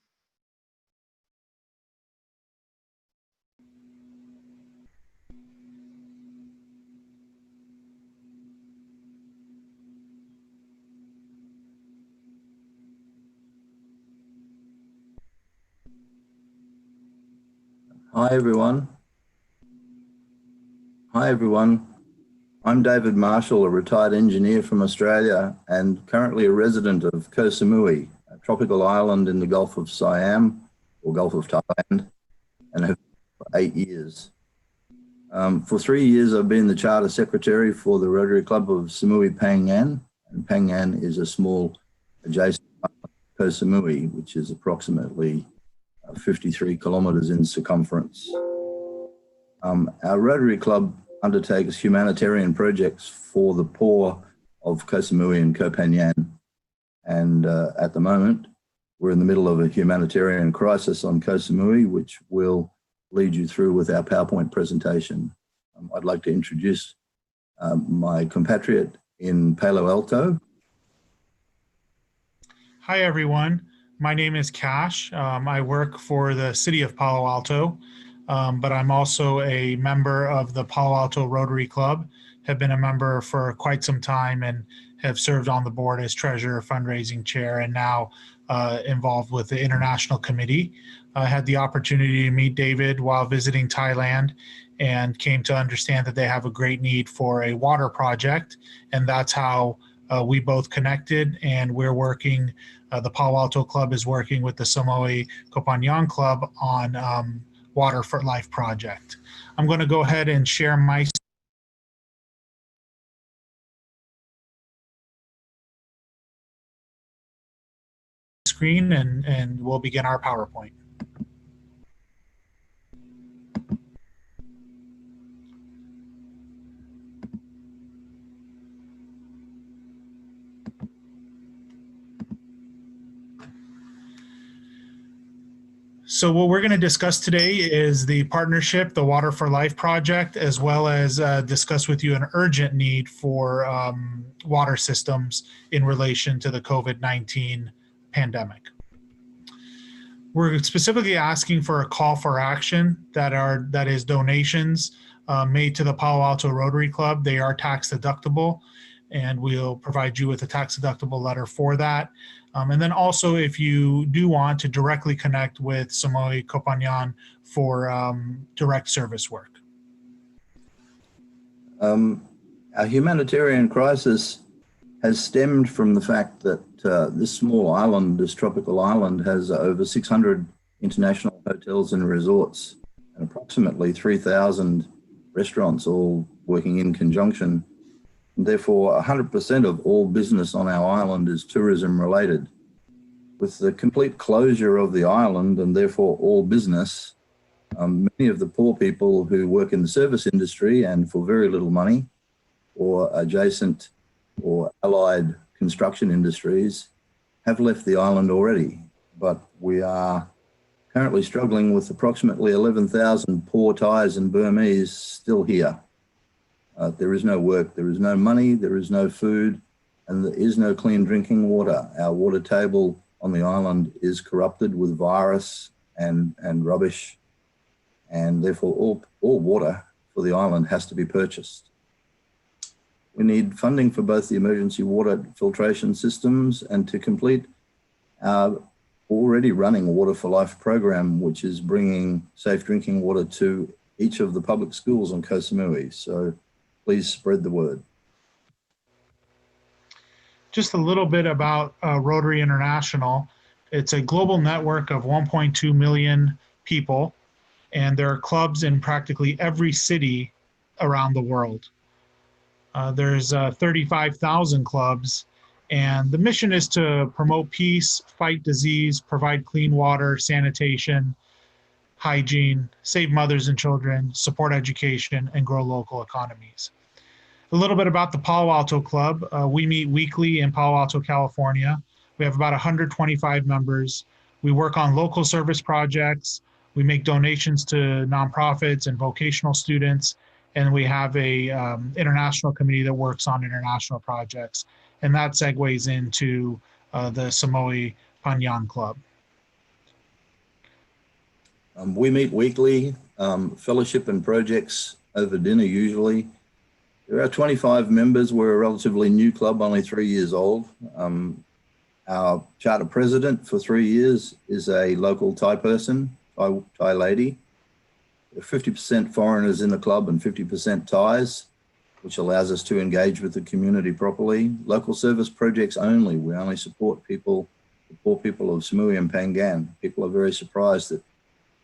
Hi everyone. I'm David Marshall, a retired engineer from Australia and currently a resident of Koh Samui, a tropical island in the Gulf of Siam, or Gulf of Thailand, and have for 8 years. For 3 years, I've been the Charter Secretary for the Rotary Club of Samui Phang An, and Phang An is a small adjacent island to Koh Samui, which is approximately 53 kilometres in circumference. Our Rotary Club undertakes humanitarian projects for the poor of Koh Samui and Koh Phangan. And at the moment, we're in the middle of a humanitarian crisis on Koh Samui, which we'll lead you through with our PowerPoint presentation. I'd like to introduce my compatriot in Palo Alto. Hi, everyone. My name is Kash. I work for the city of Palo Alto, but I'm also a member of the Palo Alto Rotary Club, have been a member for quite some time and have served on the board as treasurer, fundraising chair, and now involved with the international committee. I had the opportunity to meet David while visiting Thailand and came to understand that they have a great need for a water project, and that's how we both connected, and we're working, the Palo Alto Club is working with the Samui Koh Phangan Club on Water for Life project. I'm going to go ahead and share my screen and we'll begin our PowerPoint. So what we're going to discuss today is the partnership, the Water for Life project, as well as discuss with you an urgent need for water systems in relation to the COVID-19 pandemic. We're specifically asking for a call for action that is donations made to the Palo Alto Rotary Club. They are tax deductible, and we'll provide you with a tax deductible letter for that. And then also, if you do want to directly connect with Samoy Kopanyan for direct service work. Our humanitarian crisis has stemmed from the fact that this small island, this tropical island, has over 600 international hotels and resorts and approximately 3,000 restaurants, all working in conjunction. And therefore, 100% of all business on our island is tourism related. With the complete closure of the island and therefore all business, many of the poor people who work in the service industry and for very little money, or adjacent or allied construction industries, have left the island already. But we are currently struggling with approximately 11,000 poor Thais and Burmese still here. There is no work, there is no money, there is no food, and there is no clean drinking water. Our water table on the island is corrupted with virus and rubbish, and therefore all water for the island has to be purchased. We need funding for both the emergency water filtration systems and to complete our already running Water for Life program, which is bringing safe drinking water to each of the public schools on Koh Samui. So please spread the word. Just a little bit about Rotary International. It's a global network of 1.2 million people, and there are clubs in practically every city around the world. There's 35,000 clubs, and the mission is to promote peace, fight disease, provide clean water, sanitation, hygiene, save mothers and children, support education, and grow local economies. A little bit about the Palo Alto Club. We meet weekly in Palo Alto, California. We have about 125 members. We work on local service projects. We make donations to nonprofits and vocational students. And we have a international committee that works on international projects. And that segues into the Samoy Panyan Club. We meet weekly, fellowship and projects over dinner usually. There are 25 members. We're a relatively new club, only 3 years old. Our charter president for 3 years is a local Thai person, Thai lady. 50% foreigners in the club and 50% Thais, which allows us to engage with the community properly. Local service projects only. We only support people, the poor people of Samui and Pangan. People are very surprised at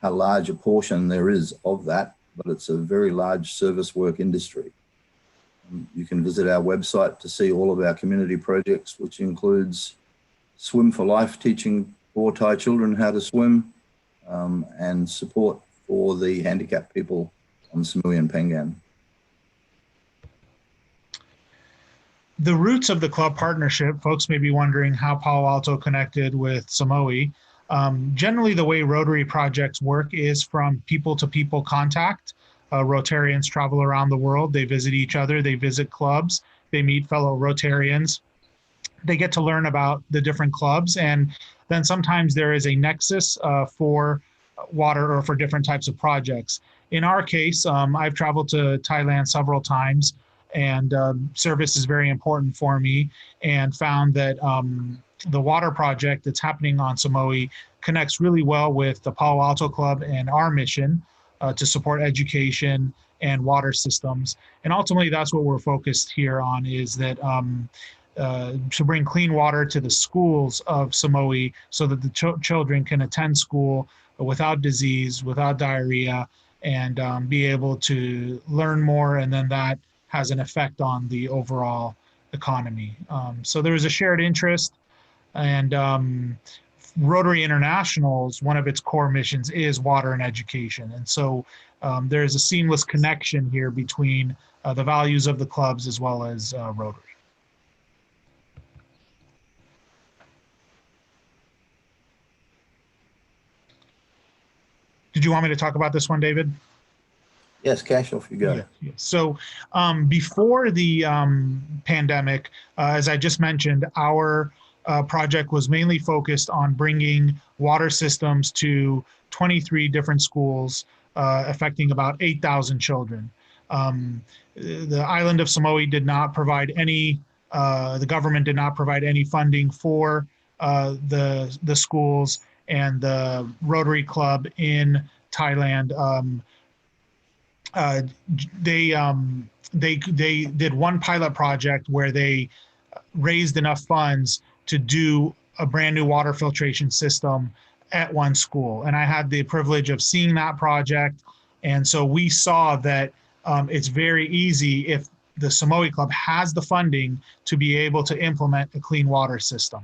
how large a portion there is of that, but it's a very large service work industry. You can visit our website to see all of our community projects, which includes Swim for Life, teaching poor Thai children how to swim, and support for the handicapped people on Samui and Pangan. The roots of the club partnership, folks may be wondering how Palo Alto connected with Samoy. Generally, the way Rotary projects work is from people-to-people contact. Rotarians travel around the world. They visit each other. They visit clubs. They meet fellow Rotarians. They get to learn about the different clubs. And then sometimes there is a nexus for water or for different types of projects. In our case, I've traveled to Thailand several times, and service is very important for me, and found that the water project that's happening on Samoy connects really well with the Palo Alto Club and our mission to support education and water systems. And ultimately, that's what we're focused here on, is that to bring clean water to the schools of Samoy so that the children can attend school without disease, without diarrhea, and be able to learn more, and then that has an effect on the overall economy. So there is a shared interest, and Rotary International's, one of its core missions is water and education. And so there is a seamless connection here between the values of the clubs as well as Rotary. Did you want me to talk about this one, David? Yes, Cash, off you go. Yeah. So before the pandemic, as I just mentioned, our project was mainly focused on bringing water systems to 23 different schools, affecting about 8,000 children. The island of Samoa did not provide any, the government did not provide any funding for the schools, and the Rotary Club in Thailand, they did one pilot project where they raised enough funds to do a brand new water filtration system at one school. And I had the privilege of seeing that project. And so we saw that it's very easy, if the Samoa Club has the funding, to be able to implement a clean water system.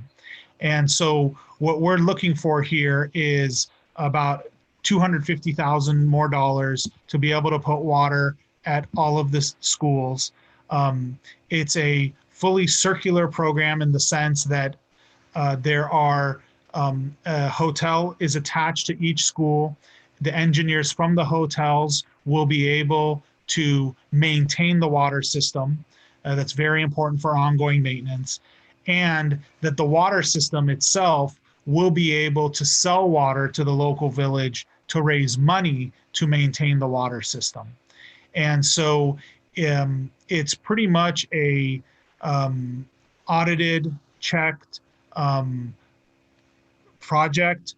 And so what we're looking for here is about $250,000 more to be able to put water at all of the schools. It's a fully circular program in the sense that there are a hotel is attached to each school. The engineers from the hotels will be able to maintain the water system. That's very important for ongoing maintenance. And that the water system itself will be able to sell water to the local village to raise money to maintain the water system. And so it's pretty much a audited, checked project.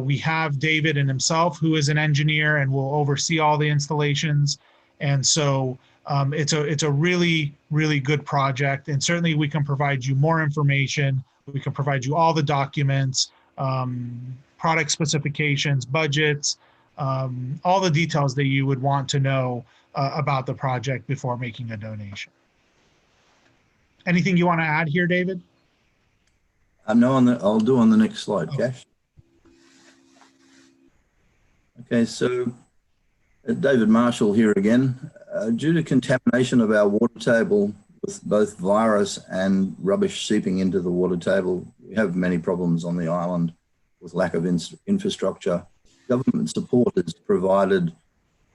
We have David and himself, who is an engineer and will oversee all the installations. And so it's a really, really good project. And certainly we can provide you more information. We can provide you all the documents, product specifications, budgets, all the details that you would want to know about the project before making a donation. Anything you want to add here, David? No, I'll do on the next slide, Cash. Okay, so David Marshall here again. Due to contamination of our water table with both virus and rubbish seeping into the water table, we have many problems on the island with lack of infrastructure. Government support is provided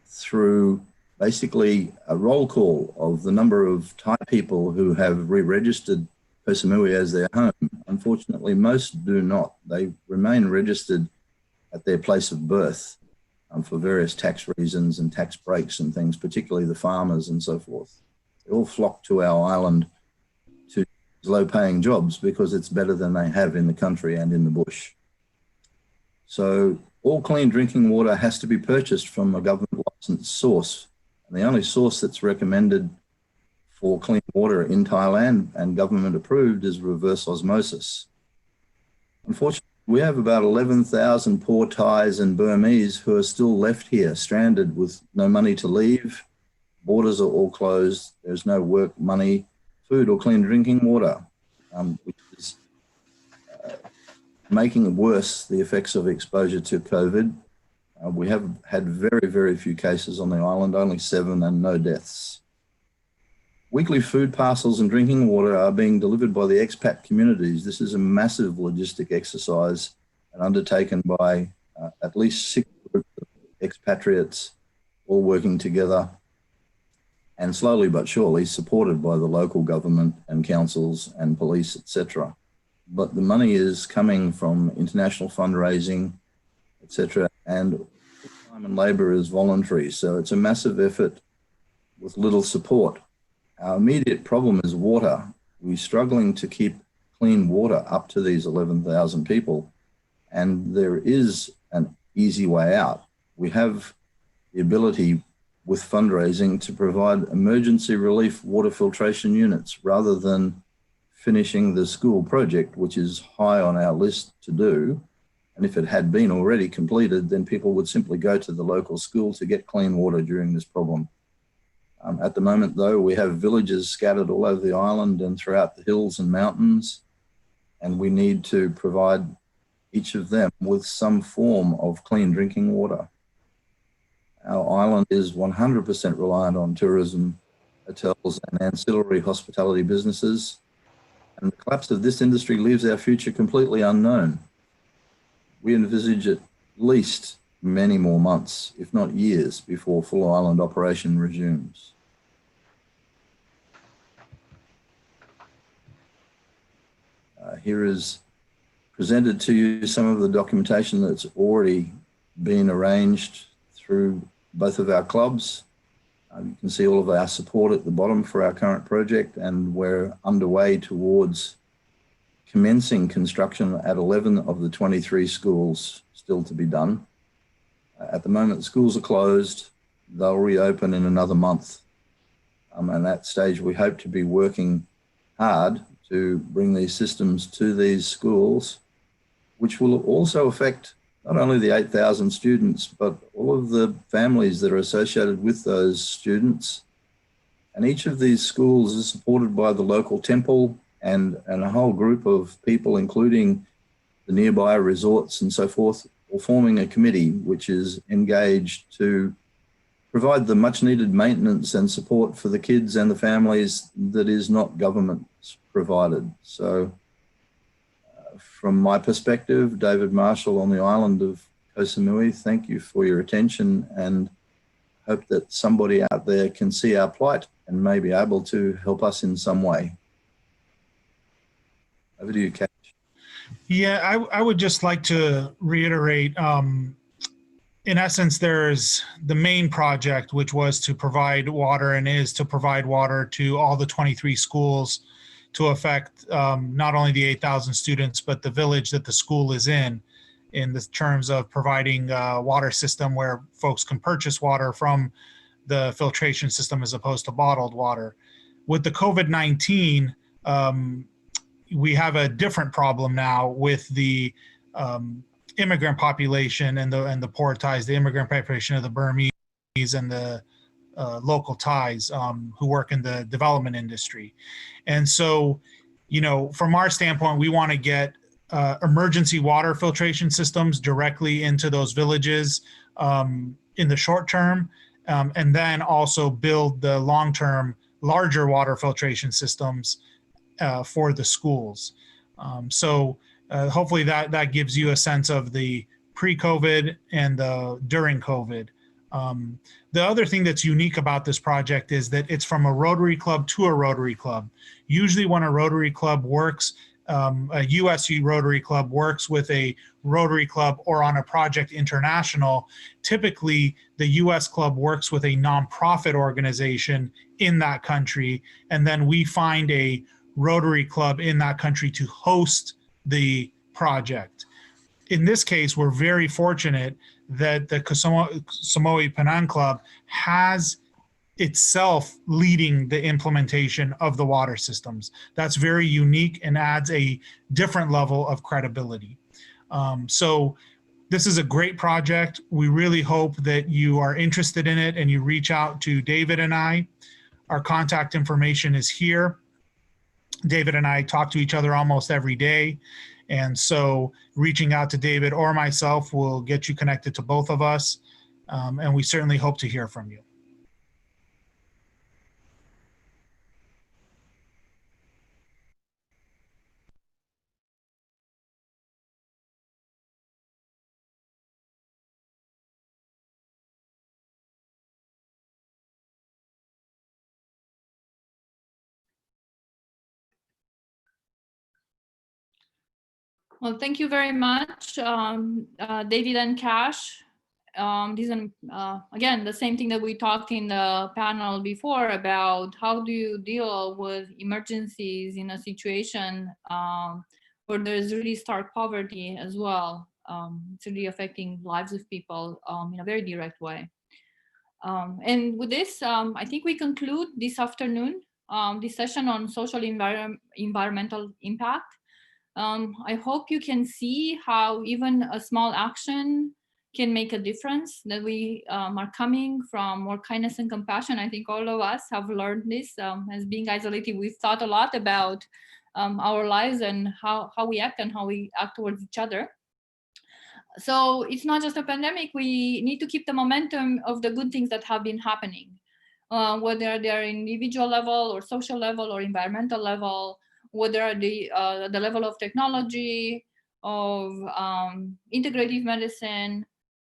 through basically a roll call of the number of Thai people who have re-registered Koh Samui as their home. Unfortunately, most do not. They remain registered at their place of birth for various tax reasons and tax breaks and things, particularly the farmers and so forth. They all flock to our island to low-paying jobs because it's better than they have in the country and in the bush. So all clean drinking water has to be purchased from a government licensed source. And the only source that's recommended for clean water in Thailand and government approved is reverse osmosis. Unfortunately, we have about 11,000 poor Thais and Burmese who are still left here, stranded with no money to leave. Borders are all closed. There's no work, money, food or clean drinking water, which is making worse the effects of exposure to COVID. We have had very, very few cases on the island, only 7 and no deaths. Weekly food parcels and drinking water are being delivered by the expat communities. This is a massive logistic exercise and undertaken by at least 6 groups of expatriates all working together and slowly but surely supported by the local government and councils and police, etc. But the money is coming from international fundraising, etc. And time and labour is voluntary. So it's a massive effort with little support. Our immediate problem is water. We're struggling to keep clean water up to these 11,000 people. And there is an easy way out. We have the ability with fundraising to provide emergency relief water filtration units rather than finishing the school project, which is high on our list to do. And if it had been already completed, then people would simply go to the local school to get clean water during this problem. At the moment, though, we have villages scattered all over the island and throughout the hills and mountains, and we need to provide each of them with some form of clean drinking water. Our island is 100% reliant on tourism, hotels, and ancillary hospitality businesses, and the collapse of this industry leaves our future completely unknown. We envisage at least many more months, if not years, before full island operation resumes. Here is presented to you some of the documentation that's already been arranged through both of our clubs. You can see all of our support at the bottom for our current project, and we're underway towards commencing construction at 11 of the 23 schools still to be done. At the moment, schools are closed. They'll reopen in another month. And at that stage, we hope to be working hard to bring these systems to these schools, which will also affect not only the 8,000 students, but all of the families that are associated with those students. And each of these schools is supported by the local temple and a whole group of people, including the nearby resorts and so forth, all forming a committee which is engaged to provide the much needed maintenance and support for the kids and the families that is not government provided. So from my perspective, David Marshall on the island of Koh Samui, thank you for your attention, and hope that somebody out there can see our plight and may be able to help us in some way. Over to you, Cash. Yeah, I would just like to reiterate, in essence, there's the main project, which was to provide water and is to provide water to all the 23 schools to affect not only the 8,000 students, but the village that the school is in the terms of providing a water system where folks can purchase water from the filtration system as opposed to bottled water. With the COVID-19, we have a different problem now with the immigrant population and the poor ties, the immigrant population of the Burmese and the local ties who work in the development industry. And so, you know, from our standpoint, we want to get emergency water filtration systems directly into those villages in the short term, and then also build the long-term larger water filtration systems for the schools. So hopefully that gives you a sense of the pre-COVID and the during COVID. The other thing that's unique about this project is that it's from a Rotary Club to a Rotary Club. Usually when a Rotary Club works, a USU Rotary Club works with a Rotary Club or on a project international, typically the US Club works with a nonprofit organization in that country, and then we find a Rotary Club in that country to host the project. In this case, we're very fortunate that the Samui Penang Club has itself leading the implementation of the water systems. That's very unique and adds a different level of credibility. So this is a great project. We really hope that you are interested in it and you reach out to David and I. Our contact information is here. David and I talk to each other almost every day. And so reaching out to David or myself will get you connected to both of us. And we certainly hope to hear from you. Well, thank you very much, David and Cash. These are, again, the same thing that we talked in the panel before about how do you deal with emergencies in a situation where there's really stark poverty as well. It's really affecting lives of people in a very direct way. And with this, I think we conclude this afternoon, this session on social environmental impact. I hope you can see how even a small action can make a difference, that we are coming from more kindness and compassion. I think all of us have learned this. As being isolated, we've thought a lot about our lives and how we act and how we act towards each other. So it's not just a pandemic. We need to keep the momentum of the good things that have been happening, whether they're individual level or social level or environmental level, whether the level of technology, of integrative medicine.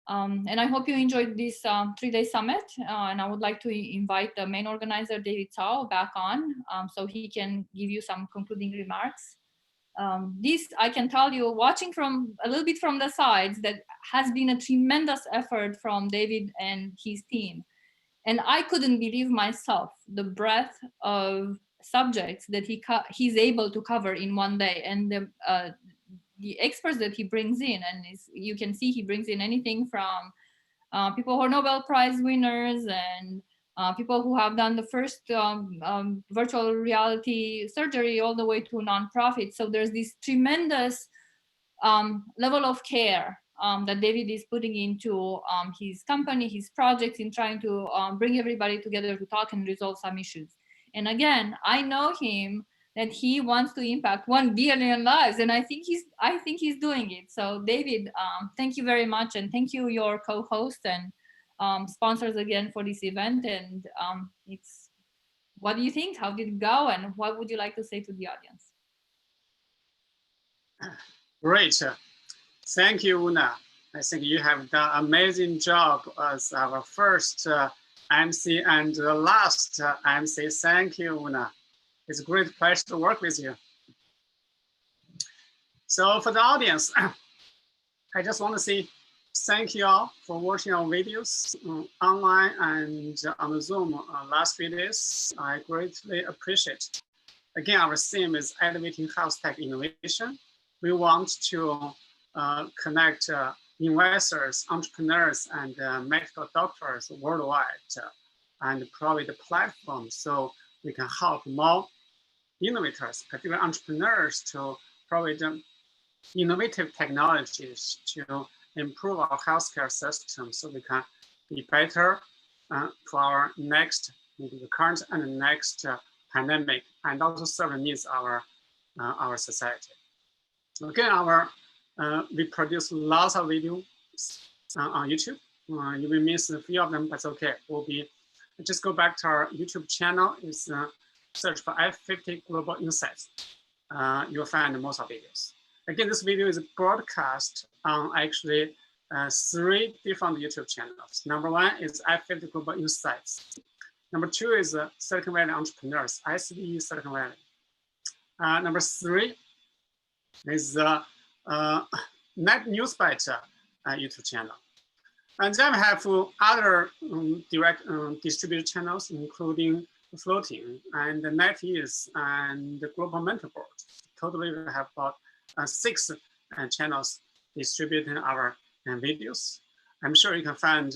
And I hope you enjoyed this 3-day summit. And I would like to invite the main organizer, David Tsao, back on so he can give you some concluding remarks. This, I can tell you, watching from a little bit from the sides, that has been a tremendous effort from David and his team. And I couldn't believe myself the breadth of subjects that he's able to cover in one day, and the experts that he brings in, and you can see he brings in anything from people who are Nobel Prize winners and people who have done the first virtual reality surgery all the way to nonprofit. So there's this tremendous level of care that David is putting into his company, his projects, in trying to bring everybody together to talk and resolve some issues. And again, I know him that he wants to impact 1 billion lives, and I think he's doing it. So David, thank you very much, and thank you, your co-host and sponsors again for this event. And what do you think? How did it go, and what would you like to say to the audience? Great. Thank you, Una. I think you have done an amazing job as our first MC and the last MC. Thank you, Una. It's a great pleasure to work with you. So for the audience, I just want to say thank you all for watching our videos online and on Zoom last few days. I greatly appreciate. Again, our theme is elevating health tech innovation. We want to connect investors, entrepreneurs, and medical doctors worldwide and provide a platform so we can help more innovators, particularly entrepreneurs, to provide innovative technologies to improve our healthcare system so we can be better for our next, maybe the current and the next pandemic, and also serve the needs of our society. Again, we produce lots of videos on YouTube. You will miss a few of them, but it's okay. Just go back to our YouTube channel. It's search for F50 Global Insights. You'll find most of videos. Again, this video is broadcast on actually 3 different YouTube channels. Number 1 is F50 Global Insights. Number 2 is Silicon Valley Entrepreneurs, SVE Silicon Valley. Number 3 is Net Newsbite YouTube channel. And then we have other direct distributed channels, including Floating and the NetEase and the Global Mentor Board. Totally, we have about 6 channels distributing our videos. I'm sure you can find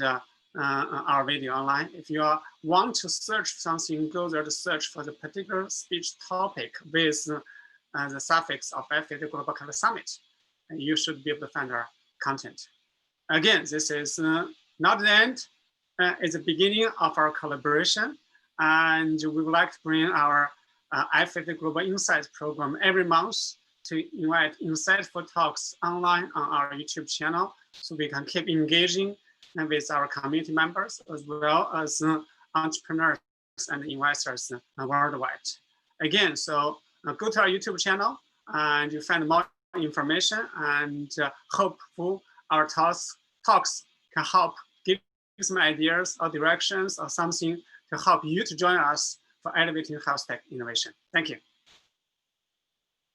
our video online. If you want to search something, go there to search for the particular speech topic with the suffix of F50 Global Capital Summit, and you should be able to find our content. Again, this is not the end, it's the beginning of our collaboration, and we would like to bring our F50 Global Insights program every month to invite insightful talks online on our YouTube channel so we can keep engaging with our community members as well as entrepreneurs and investors worldwide. Again, so go to our YouTube channel and you find more information, and hopeful our talks can help give you some ideas or directions or something to help you to join us for elevating health tech innovation. Thank you.